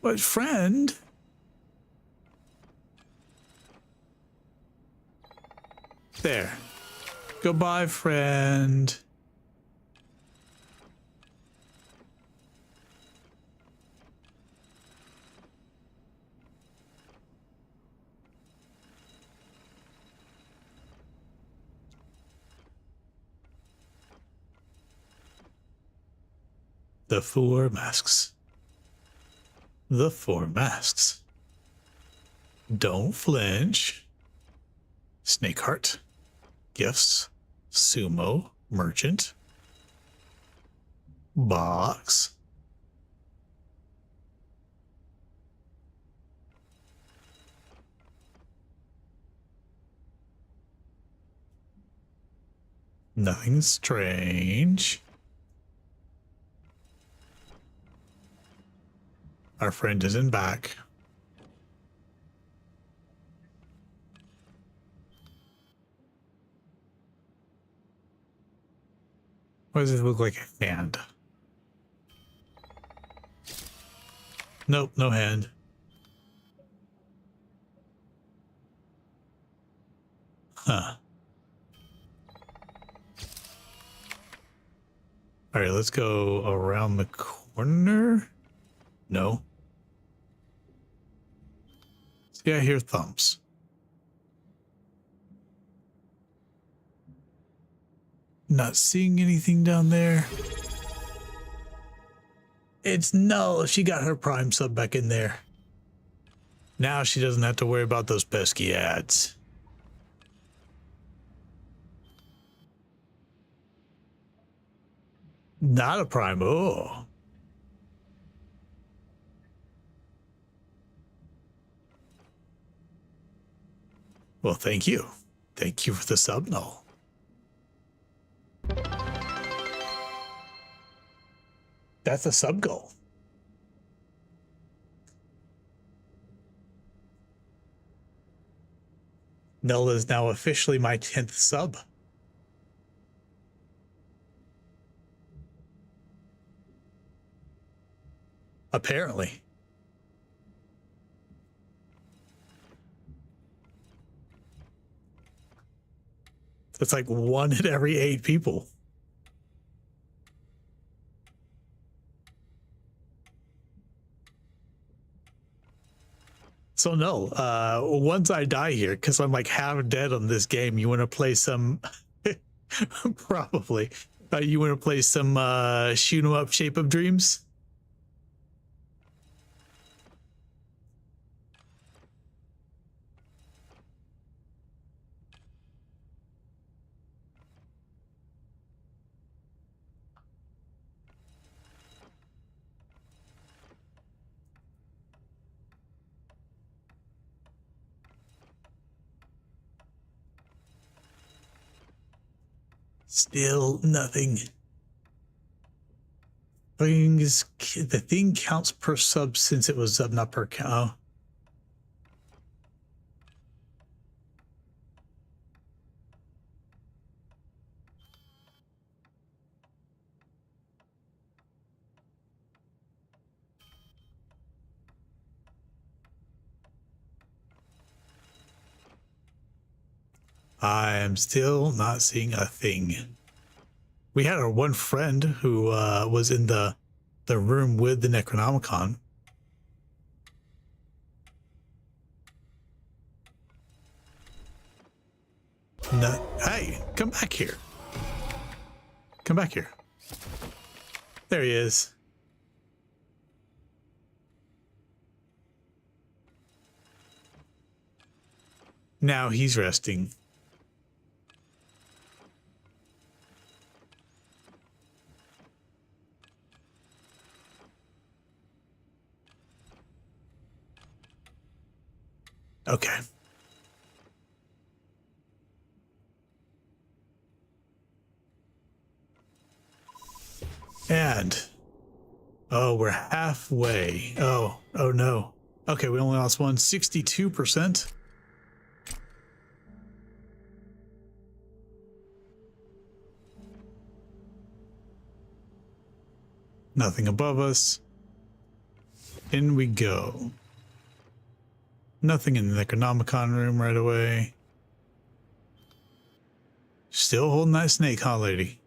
But friend? There. Goodbye, friend. The four masks. The four masks. Don't flinch. Snakeheart. Gifts. Sumo. Merchant. Box. Nothing strange. Our friend isn't back. Why does it look like a hand? Nope, no hand. Huh. All right, let's go around the corner. No. See, I hear thumbs. Not seeing anything down there. It's null. She got her Prime sub back in there. Now she doesn't have to worry about those pesky ads. Not a Prime. Oh. Well, thank you. Thank you for the sub, null. That's a sub goal. Null is now officially my 10th sub. Apparently. It's like 1 in every 8 people. So no, once I die here, because I'm like half dead on this game, you want to play some, probably, you want to play some shoot 'em up Shape of Dreams? Still nothing. The thing counts per sub since it was sub, not per count. Oh. I am still not seeing a thing. We had our one friend who was in the room with the Necronomicon. No, hey, come back here. Come back here. There he is. Now he's resting. Okay. And oh, we're halfway. Oh no. Okay, we only lost one. 62%. Nothing above us. In we go. Nothing in the Necronomicon room right away. Still holding that snake, huh, lady?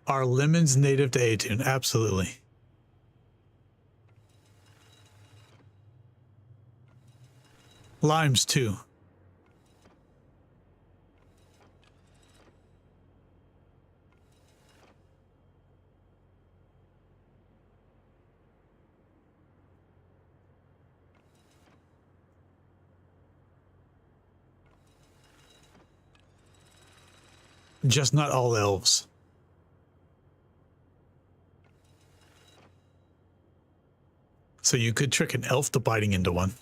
Are lemons native to Atune? Absolutely. Limes too. Just not all elves. So you could trick an elf to biting into one.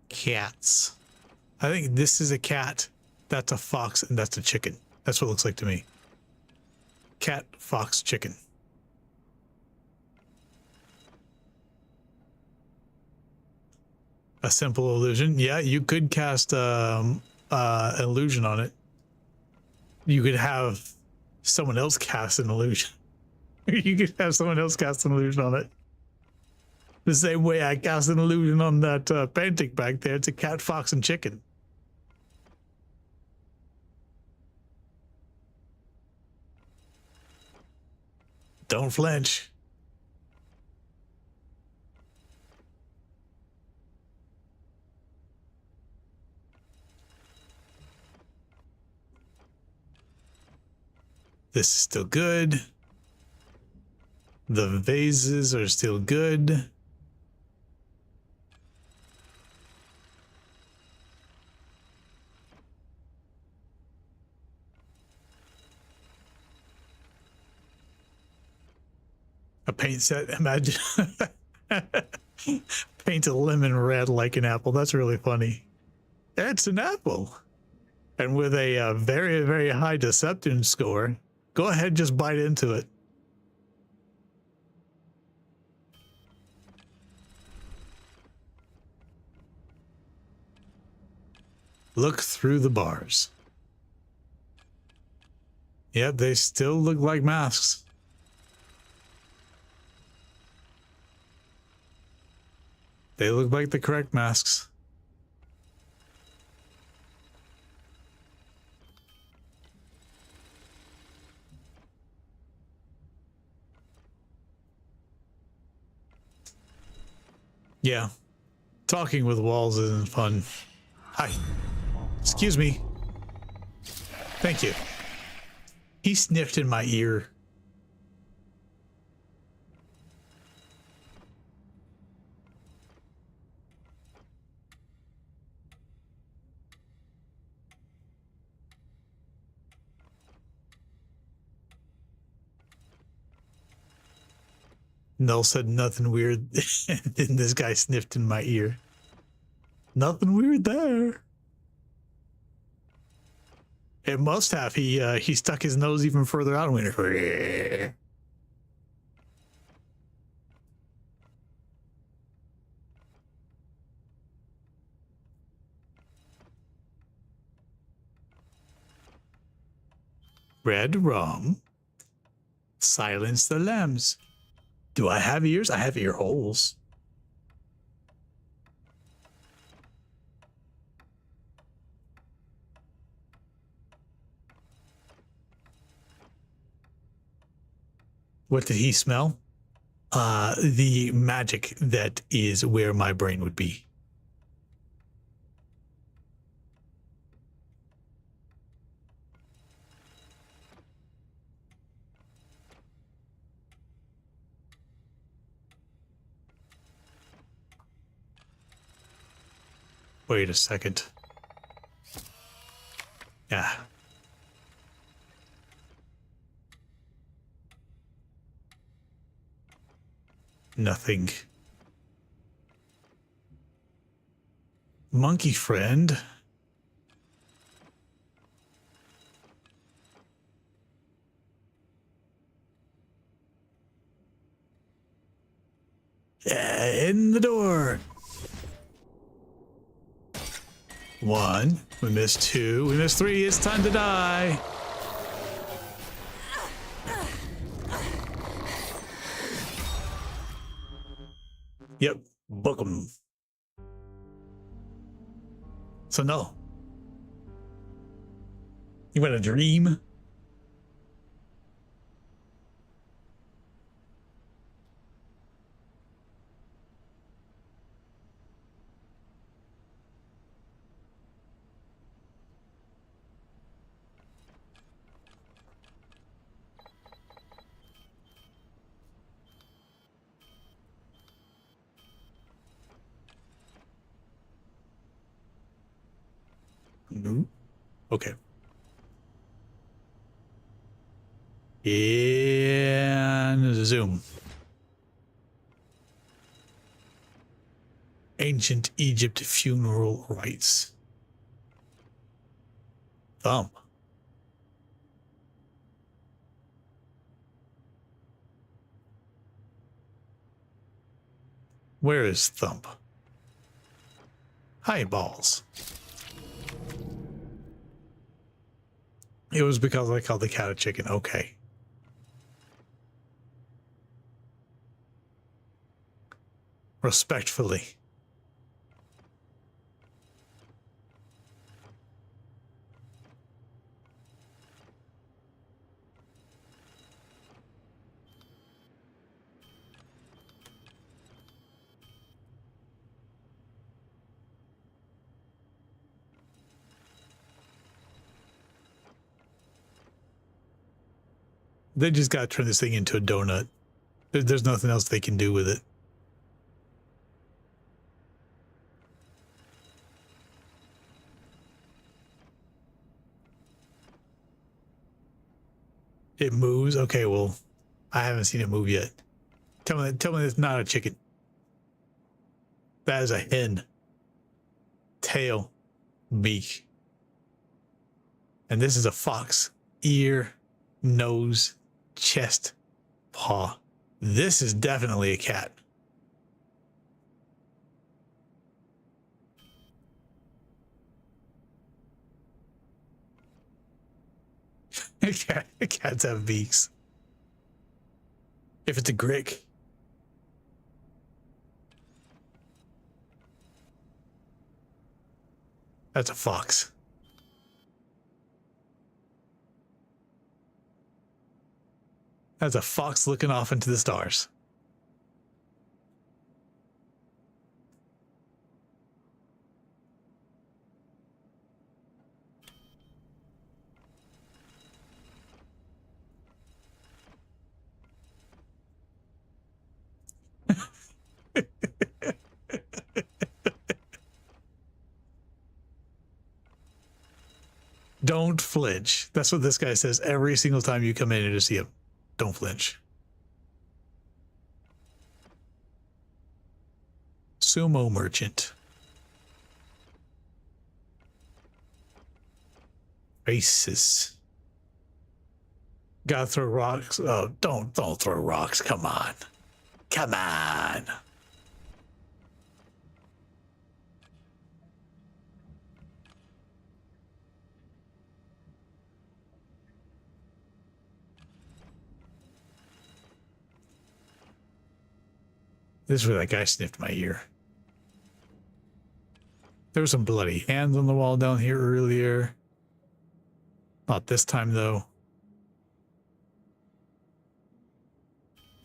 Cats. I think this is a cat. That's a fox, and that's a chicken. That's what it looks like to me. Cat, fox, chicken. A simple illusion. Yeah, you could cast illusion on it. You could have someone else cast an illusion. You could have someone else cast an illusion on it. The same way I cast an illusion on that painting back there. It's a cat, fox, and chicken. Don't flinch. This is still good. The vases are still good. A paint set, imagine. Paint a lemon red like an apple. That's really funny. It's an apple. And with a very, very high deception score, go ahead, just bite into it. Look through the bars. Yep, they still look like masks. They look like the correct masks. Yeah. Talking with walls isn't fun. Hi. Excuse me. Thank you. He sniffed in my ear. Null said nothing weird. Then this guy sniffed in my ear. Nothing weird there. It must have. He stuck his nose even further out and went. Red rum. Silence the lambs. Do I have ears? I have ear holes. What did he smell? The magic that is where my brain would be. Wait a second. Yeah. Nothing. Monkey friend. In the door. 1. We missed 2. We missed 3. It's time to die. Yep. Book 'em. So no. You want a dream? No. Okay. And zoom. Ancient Egypt funeral rites. Thumb. Where is Thump? Hi, balls. It was because I called the cat a chicken. Okay. Respectfully. They just got to turn this thing into a donut. There's nothing else they can do with it. It moves? Okay, well, I haven't seen it move yet. Tell me it's not a chicken. That is a hen. Tail. Beak. And this is a fox. Ear, nose, chest, paw. This is definitely a cat. Cats have beaks. If it's a grick. That's a fox. That's a fox looking off into the stars. Don't flinch. That's what this guy says every single time you come in and to see him. Don't flinch. Sumo merchant. Racist. Gotta throw rocks. Oh, don't throw rocks. Come on. Come on. This is where that guy sniffed my ear. There were some bloody hands on the wall down here earlier. Not this time, though.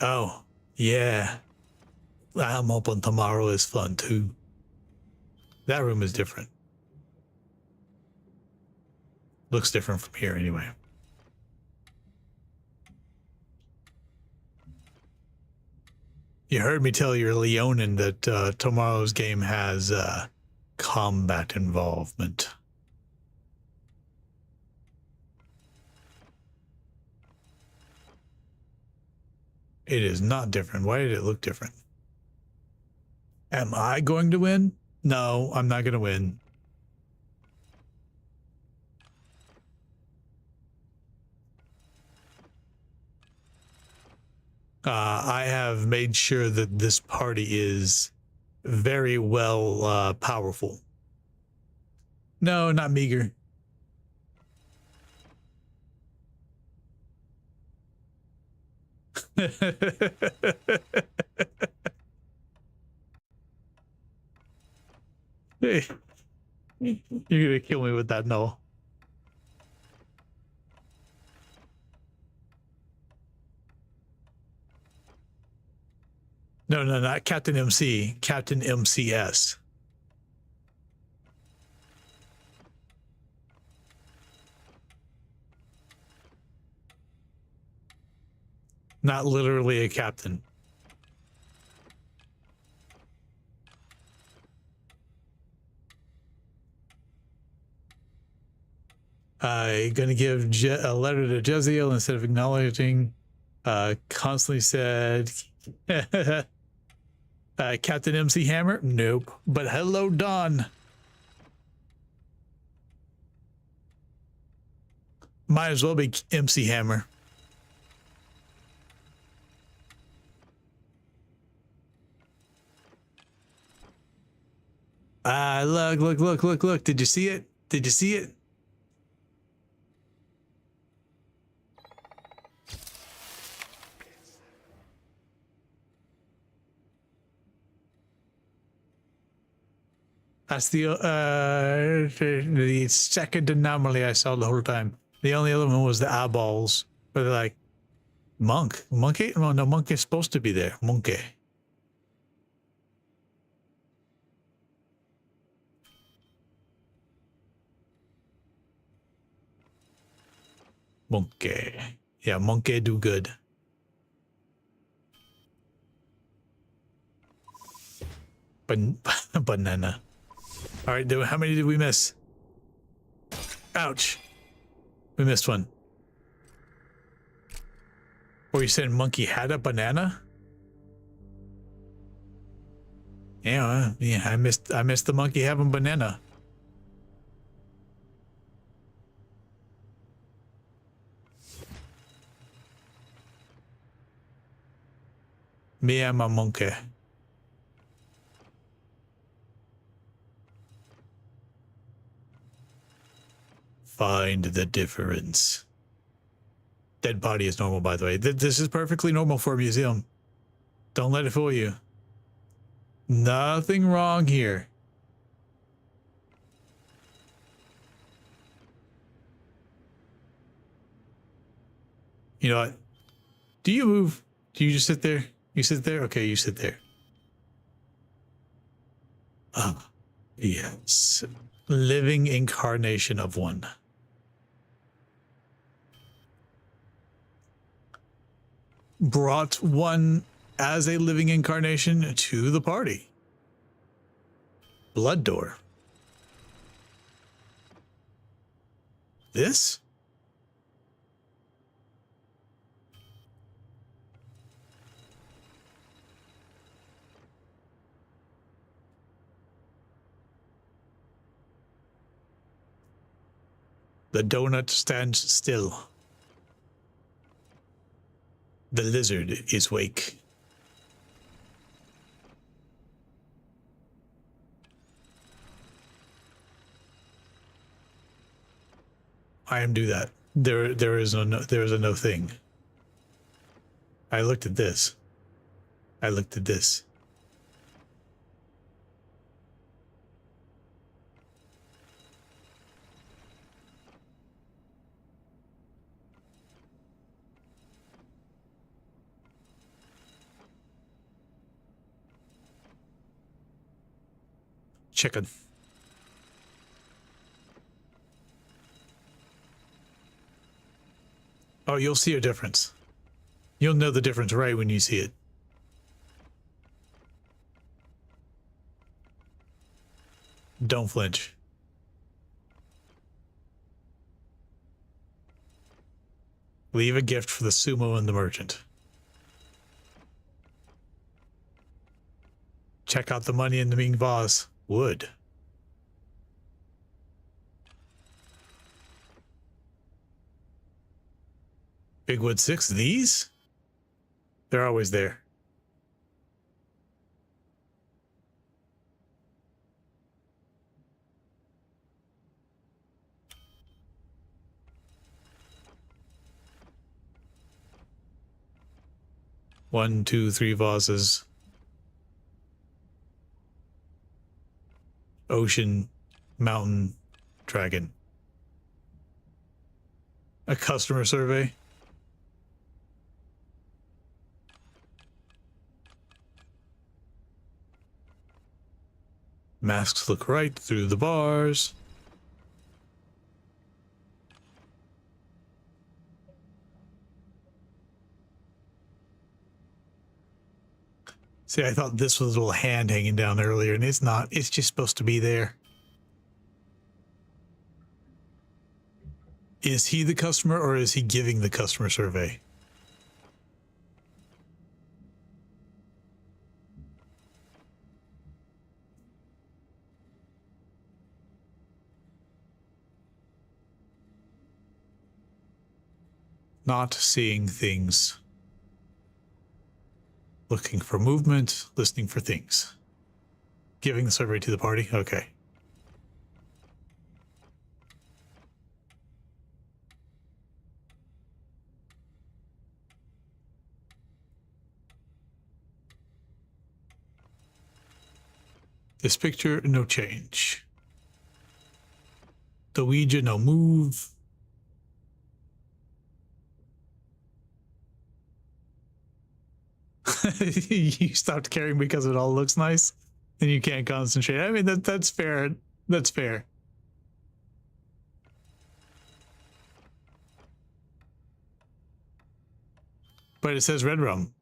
Oh, yeah. I'm hoping tomorrow is fun, too. That room is different. Looks different from here, anyway. You heard me tell your Leonin that tomorrow's game has combat involvement. It is not different. Why did it look different? Am I going to win? No, I'm not going to win. I have made sure that this party is very well powerful. No, not meager. Hey, You're gonna kill me with that, no. No, no, not Captain MC. Captain MCS. Not literally a captain. Gonna give a letter to Jeziel instead of acknowledging. Constantly said, Captain MC Hammer? Nope. But hello, Don. Might as well be MC Hammer. Look. Did you see it? Did you see it? That's the second anomaly I saw the whole time. The only other one was the eyeballs. Where they're like, monkey? No, no, monkey's supposed to be there. Monkey. Monkey. Yeah, monkey do good. Banana. All right, how many did we miss? Ouch. We missed one. Or you said monkey had a banana? Yeah, I missed the monkey having banana. Me and my monkey. Find the difference. Dead body is normal, by the way. This is perfectly normal for a museum. Don't let it fool you. Nothing wrong here. You know what? Do you move? Do you just sit there? You sit there? Okay, you sit there. Ah, yes. Living incarnation of one. Brought one as a living incarnation to the party. Blood door. This? The donut stands still. The lizard is wake. I am do that. There is a no thing. I looked at this. I looked at this. Chicken. Oh, you'll see a difference. You'll know the difference right when you see it. Don't flinch. Leave a gift for the sumo and the merchant. Check out the money in the Ming vase. Wood. Bigwood 6, these? They're always there. One, two, three vases. Ocean Mountain dragon. A customer survey. Masks look right through the bars. See, I thought this was a little hand hanging down earlier, and it's not. It's just supposed to be there. Is he the customer, or is he giving the customer survey? Not seeing things. Looking for movement, listening for things. Giving the survey to the party? Okay. This picture, no change. The Ouija, no move. You stopped caring because it all looks nice and you can't concentrate. I mean, that's fair. That's fair. But it says red rum.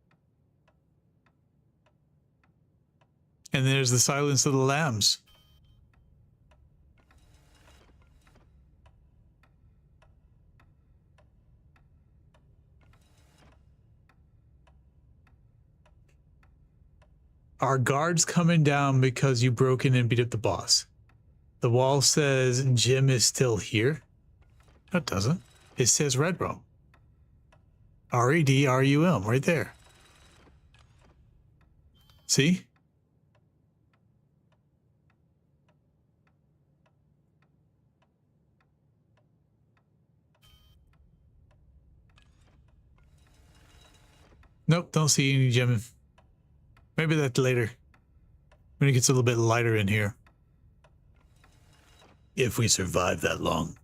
And there's the silence of the lambs. Are guards coming down because you broke in and beat up the boss? The wall says Jim is still here. No, it doesn't. It says red rum. R-E-D-R-U-M, right there. See? Nope, don't see any Jim. Maybe that's later. When it gets a little bit lighter in here. If we survive that long.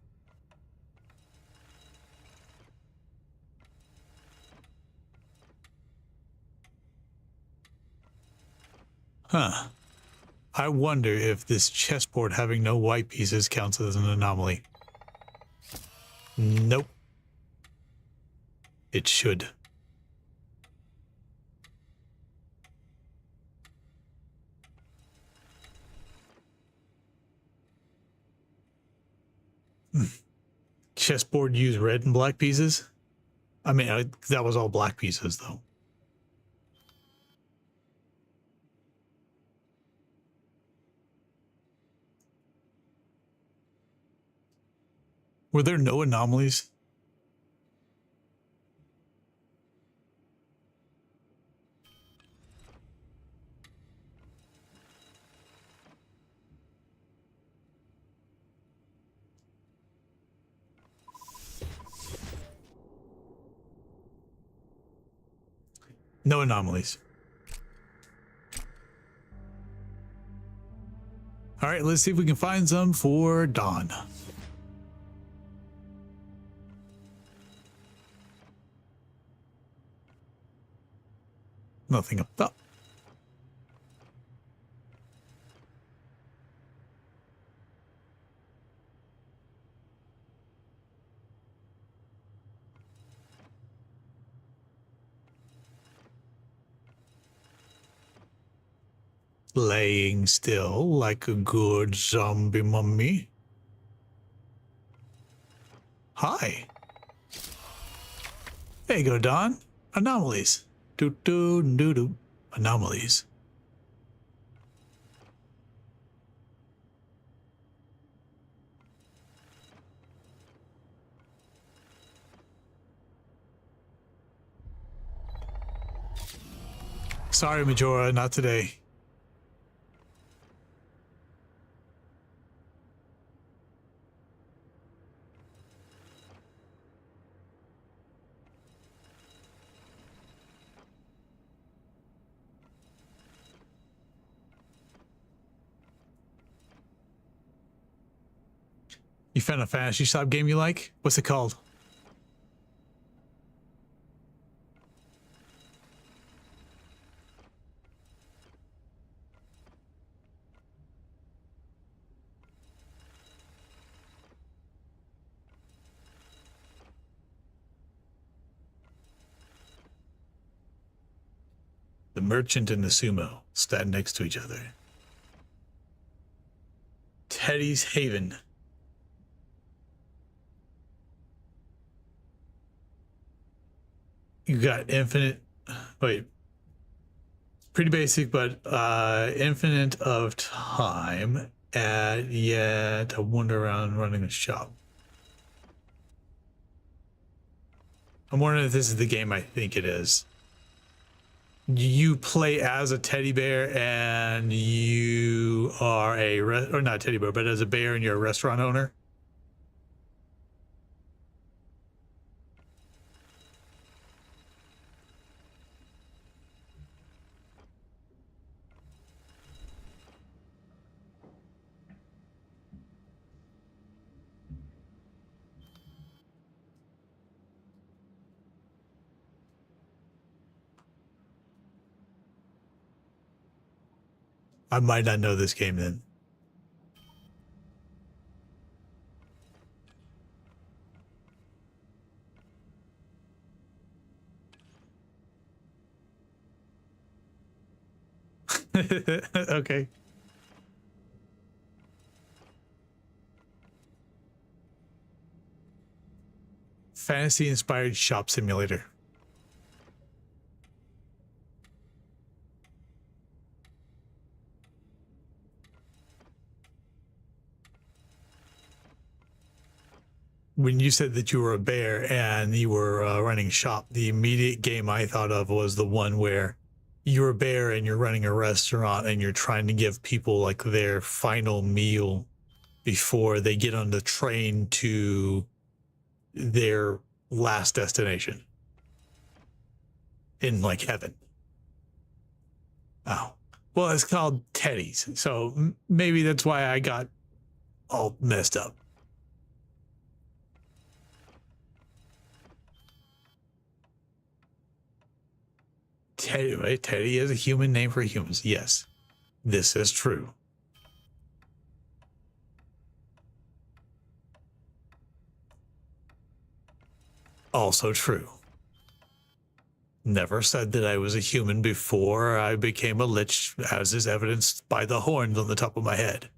Huh. I wonder if this chessboard having no white pieces counts as an anomaly. Nope. It should. Chessboard used red and black pieces? I mean, that was all black pieces, though. Were there no anomalies? No anomalies. All right, let's see if we can find some for Dawn. Nothing up top. Laying still like a good zombie mummy. Hi. There you go, Don. Anomalies. Doo-doo-doo-doo. Anomalies. Sorry, Majora, not today. You found a fantasy shop game you like? What's it called? The merchant and the sumo stand next to each other. Teddy's Haven. You got infinite. Wait. Pretty basic, but infinite of time. And yet a wander around running a shop. I'm wondering if this is the game I think it is. You play as a teddy bear and you are or not teddy bear, but as a bear and you're a restaurant owner. I might not know this game then. Okay. Fantasy inspired shop simulator. When you said that you were a bear and you were running a shop, the immediate game I thought of was the one where you're a bear and you're running a restaurant and you're trying to give people like their final meal before they get on the train to their last destination in like heaven. Oh, well, it's called Teddy's, so maybe that's why I got all messed up. Teddy, right? Teddy is a human name for humans. Yes, this is true. Also true. Never said that I was a human before I became a lich, as is evidenced by the horns on the top of my head.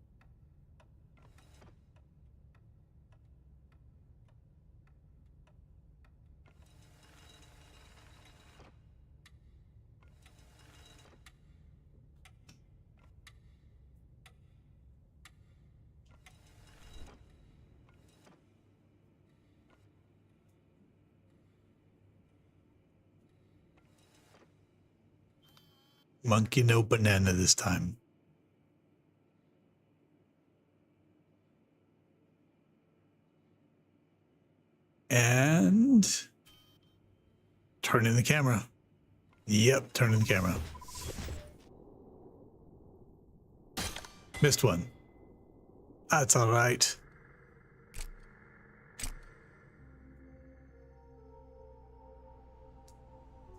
Monkey, no banana this time. And turning the camera. Yep, turning the camera. Missed one. That's all right.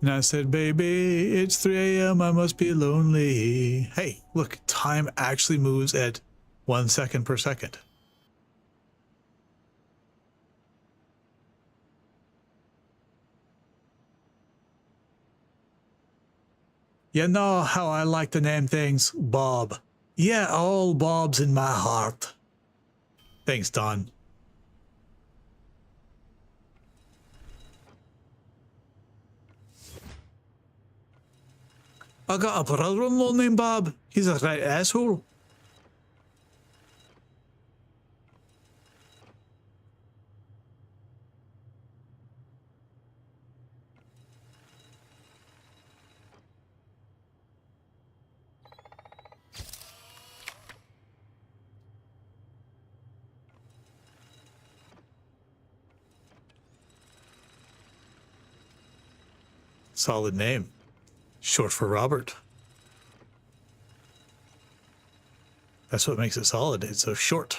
And I said, baby, it's 3 a.m. I must be lonely. Hey, look, time actually moves at 1 second per second. You know how I like to name things, Bob. Yeah, all Bob's in my heart. Thanks, Don. I got a brother-in-law named Bob. He's a right asshole. Solid name. Short for Robert. That's what makes it solid. It's so short.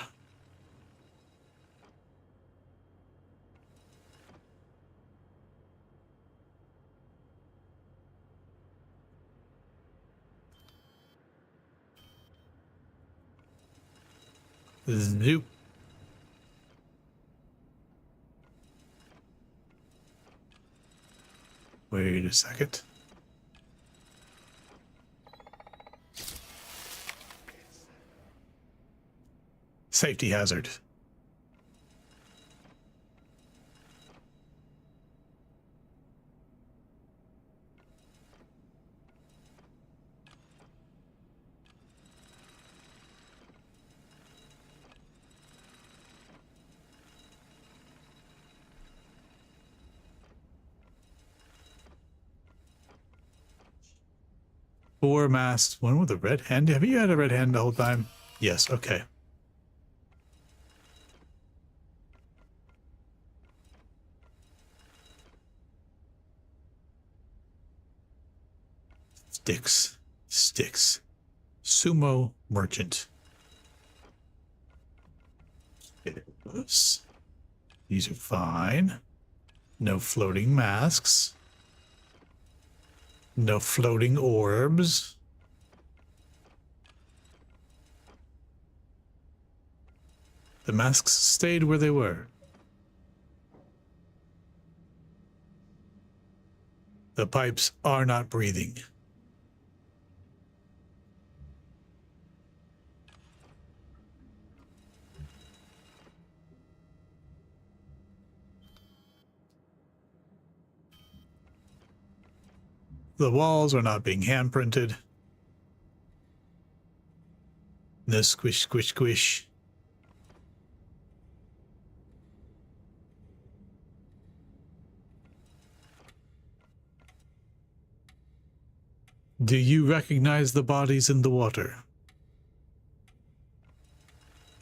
Zoop. Wait a second. Safety hazard. Four masks, one with a red hand. Have you had a red hand the whole time? Yes, okay. Sticks. Sumo merchant. These are fine. No floating masks. No floating orbs. The masks stayed where they were. The pipes are not breathing. The walls are not being hand-printed. No squish, squish, squish. Do you recognize the bodies in the water?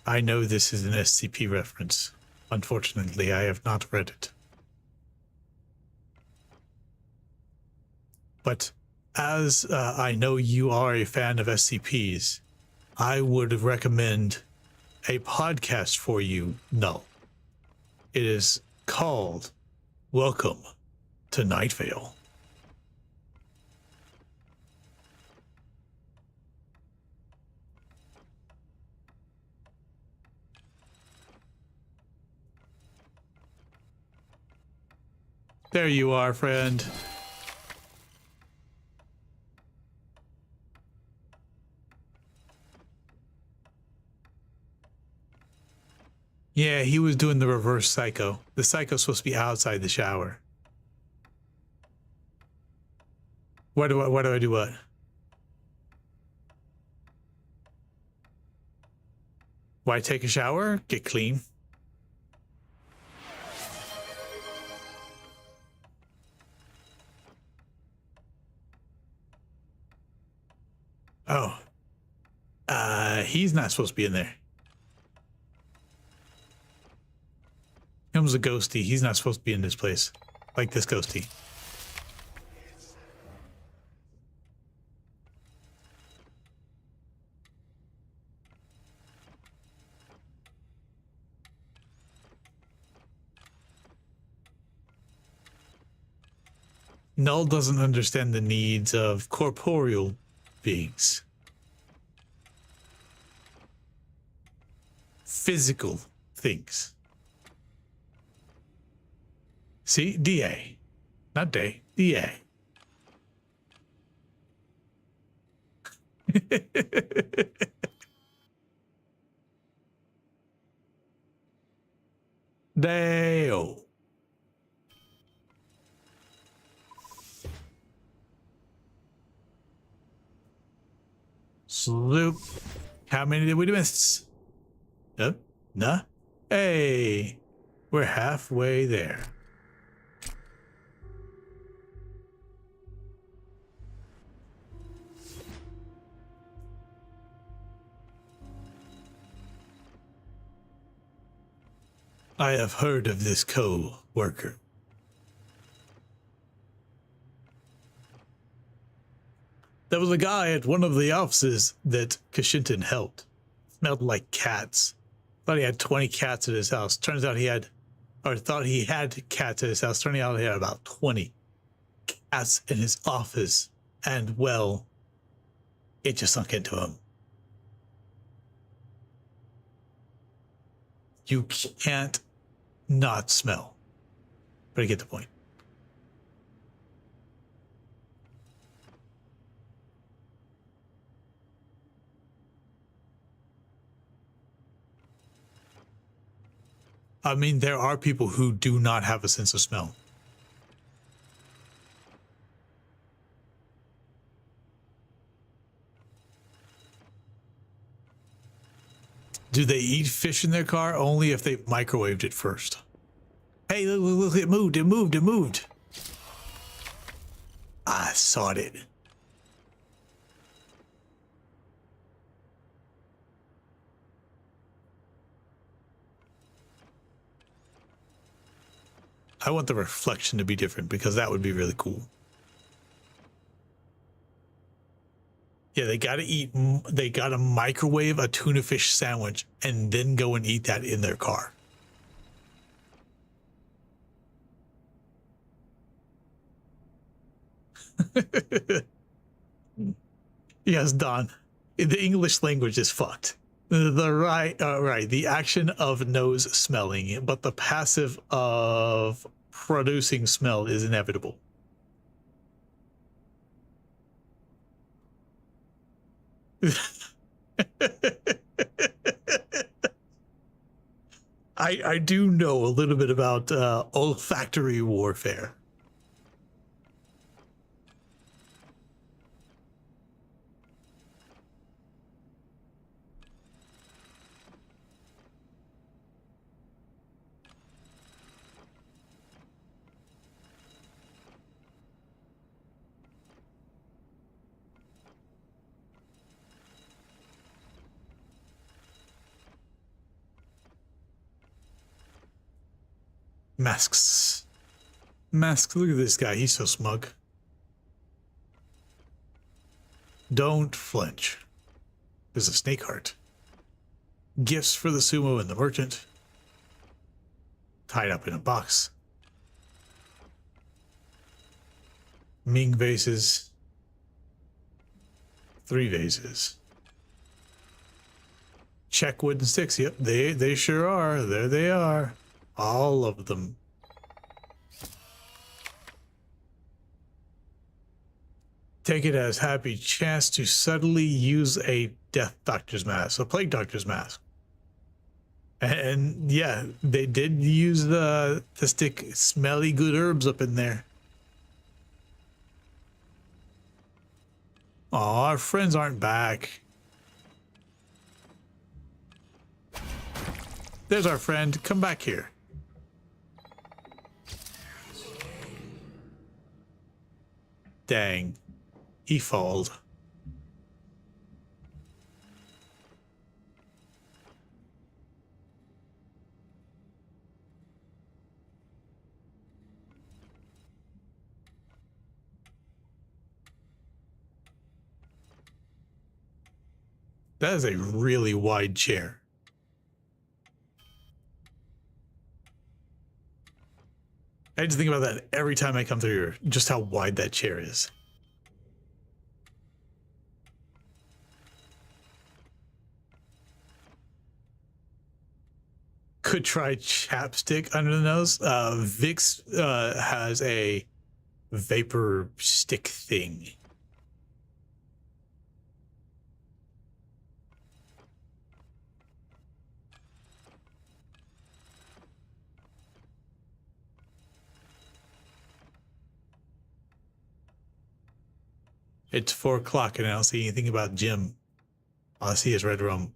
I know this is an SCP reference. Unfortunately, I have not read it. But as I know you are a fan of SCPs, I would recommend a podcast for you, Null. It is called Welcome to Night Vale. There you are, friend. Yeah, he was doing the reverse psycho. The psycho's supposed to be outside the shower. Why do I do what? Why take a shower? Get clean. Oh. He's not supposed to be in there. Comes a ghosty. He's not supposed to be in this place. Like this ghosty. Null doesn't understand the needs of corporeal beings. Physical things. See? DA. Not day. DA. Deo. Sloop. How many did we miss? Nope. Nah. Hey. We're halfway there. I have heard of this co-worker. There was a guy at one of the offices that Kashinton helped. Smelled like cats. Thought he had 20 cats at his house. Turns out he had, or thought he had cats at his house. Turning out he had about 20 cats in his office. And well, it just sunk into him. You can't not smell. But I get the point. I mean, there are people who do not have a sense of smell. Do they eat fish in their car? Only if they've microwaved it first. Hey, look, it moved, it moved, it moved. I saw it. I want the reflection to be different because that would be really cool. Yeah, they gotta microwave a tuna fish sandwich and then go and eat that in their car. Yes, Don. The English language is fucked. The action of nose smelling, but the passive of producing smell is inevitable. I do know a little bit about olfactory warfare. Masks. Masks, look at this guy. He's so smug. Don't flinch. There's a snake heart. Gifts for the sumo and the merchant. Tied up in a box. Ming vases. 3 vases. Check wooden sticks. Yep, they sure are. There they are. All of them. Take it as happy chance to subtly use a death doctor's mask, a plague doctor's mask. And yeah, they did use the stick smelly good herbs up in there. Aw, our friends aren't back. There's our friend. Come back here. Dang. He falled. That is a really wide chair. I just think about that every time I come through here, just how wide that chair is. Could try chapstick under the nose. Vicks has a vapor stick thing. It's 4 o'clock and I don't see anything about Jim. All I see is red rum.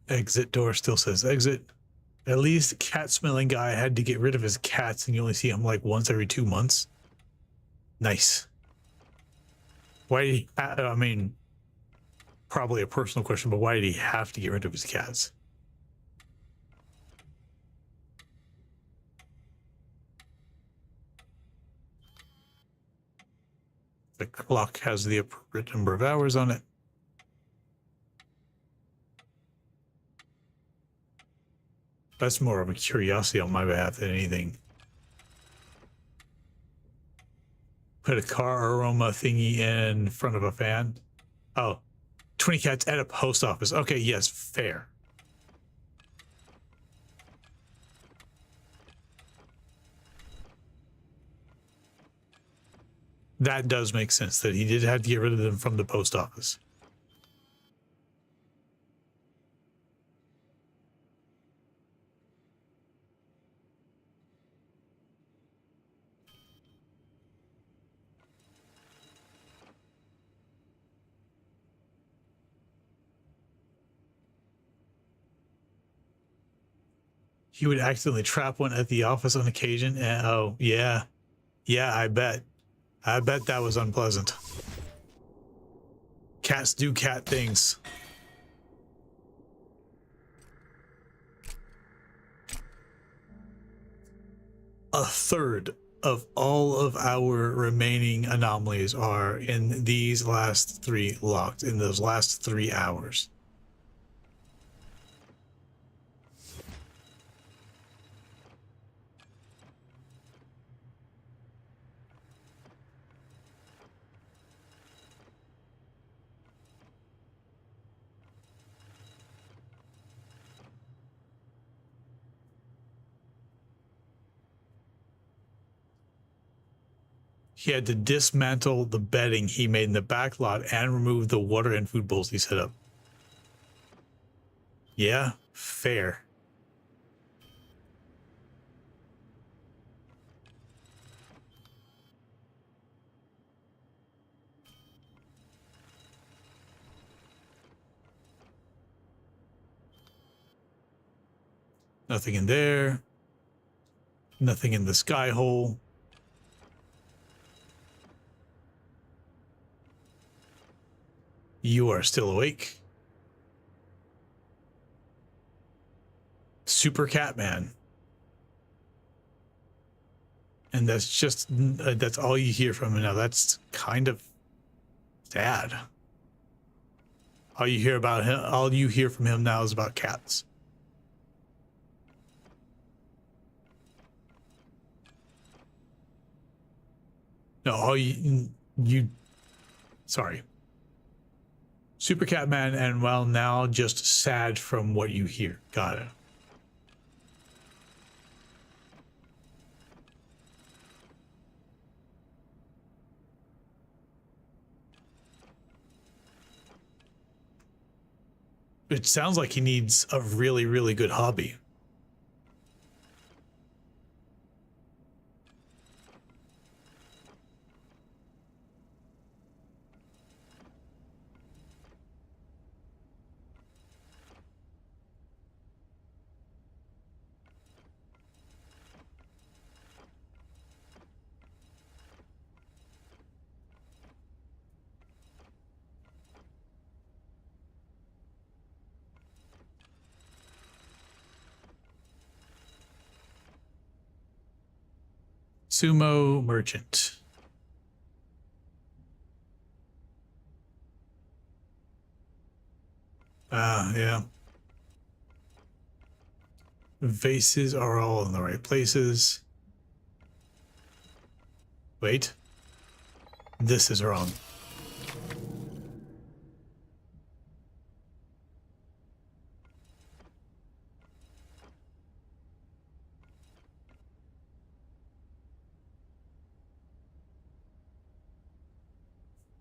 Exit door still says exit. At least cat smelling guy had to get rid of his cats and you only see him like once every 2 months. Nice. Why did he, I mean, probably a personal question, but why did he have to get rid of his cats? The clock has the appropriate number of hours on it. That's more of a curiosity on my behalf than anything. Put a car aroma thingy in front of a fan. Oh, 20 cats at a post office. Okay, yes, fair. That does make sense that he did have to get rid of them from the post office. He would accidentally trap one at the office on occasion. And, oh, yeah. Yeah, I bet. I bet that was unpleasant. Cats do cat things. A third of all of our remaining anomalies are in these last 3 locked, in those last 3 hours. He had to dismantle the bedding he made in the back lot and remove the water and food bowls he set up. Yeah, fair. Nothing in there. Nothing in the sky hole. You are still awake. Super Catman. And that's just, that's all you hear from him now. That's kind of sad. All you hear about him, all you hear from him now is about cats. No, all you sorry. Super Catman, and well, now just sad from what you hear. Got it. It sounds like he needs a really, really good hobby. Sumo merchant. Yeah. Vases are all in the right places. Wait. This is wrong.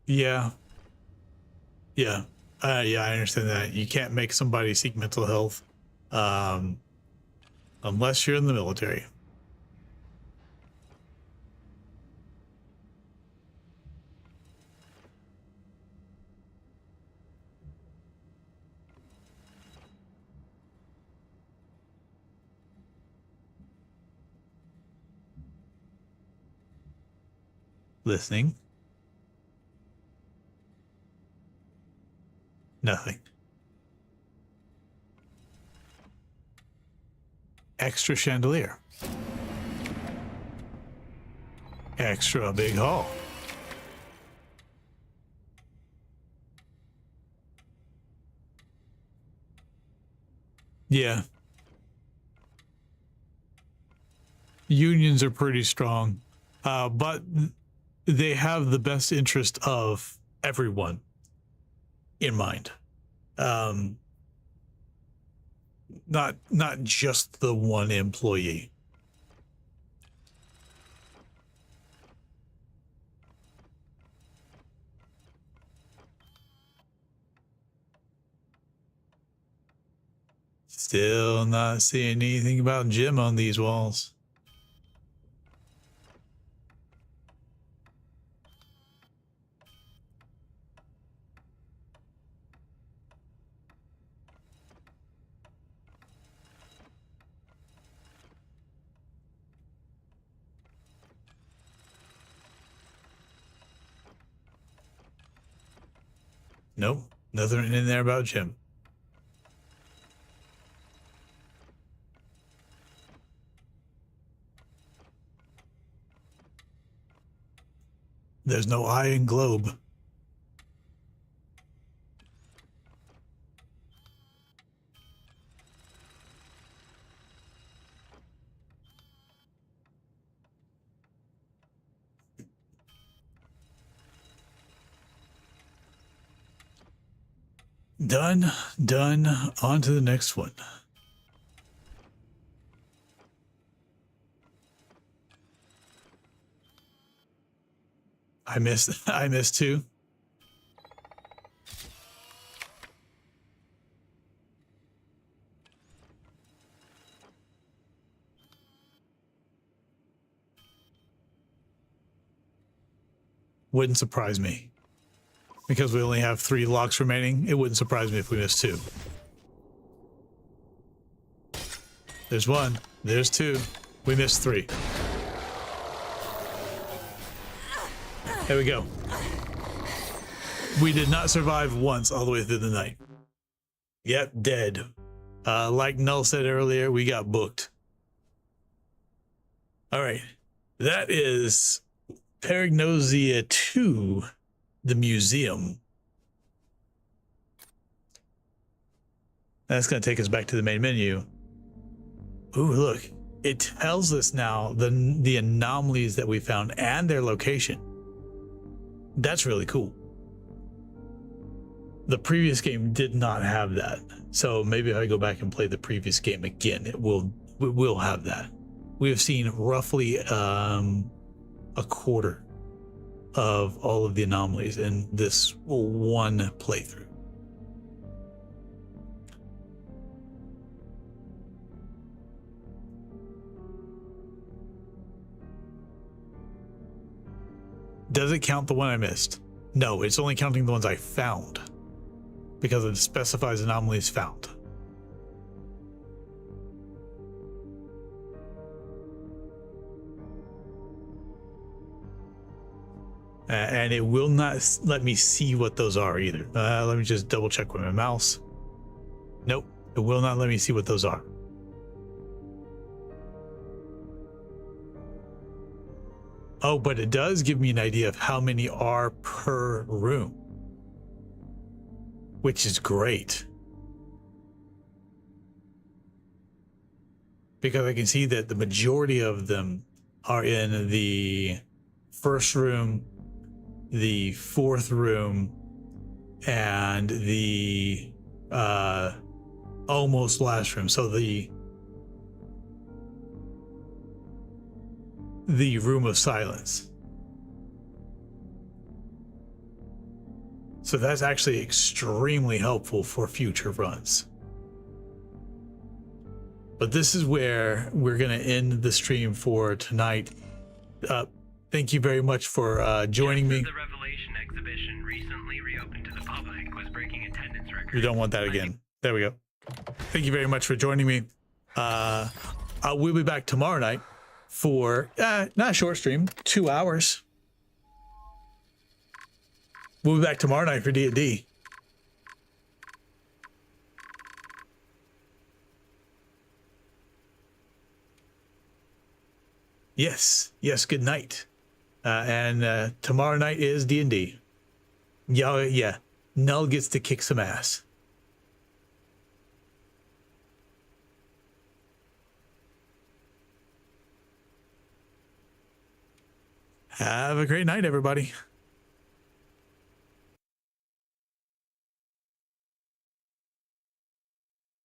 Yeah. Yeah. Yeah, I understand that. You can't make somebody seek mental health unless you're in the military. Listening. Nothing. Extra chandelier. Extra big hall. Yeah. Unions are pretty strong, but they have the best interest of everyone in mind. Not just the one employee. Still not seeing anything about Jim on these walls. Nope, nothing in there about Jim. There's no eye in globe. Done, on to the next one. I missed too. Wouldn't surprise me. Because we only have 3 locks remaining, it wouldn't surprise me if we missed 2. There's 1. There's 2. We missed 3. There we go. We did not survive once all the way through the night. Yep, dead. Like Null said earlier, we got booked. All right. That is Paragnosia II, the museum. That's going to take us back to the main menu. Ooh, look. It tells us now the anomalies that we found and their location. That's really cool. The previous game did not have that. So maybe if I go back and play the previous game again, it will have that. We have seen roughly a quarter of all of the anomalies in this one playthrough. Does it count the one I missed? No, it's only counting the ones I found, because it specifies anomalies found. And it will not let me see what those are either. Let me just double check with my mouse. Nope, it will not let me see what those are. Oh, but it does give me an idea of how many are per room, which is great. Because I can see that the majority of them are in the first room, the fourth room, and the almost last room. So the room of silence. So that's actually extremely helpful for future runs. But this is where we're going to end the stream for tonight. Thank you very much for joining me. The Revelation exhibition recently reopened to the public was breaking attendance records. We don't want that again. There we go. Thank you very much for joining me. We'll be back tomorrow night for not a short stream, 2 hours. We'll be back tomorrow night for D&D. Yes, good night. And tomorrow night is D&D. Yeah, 'Null' gets to kick some ass. Have a great night, everybody.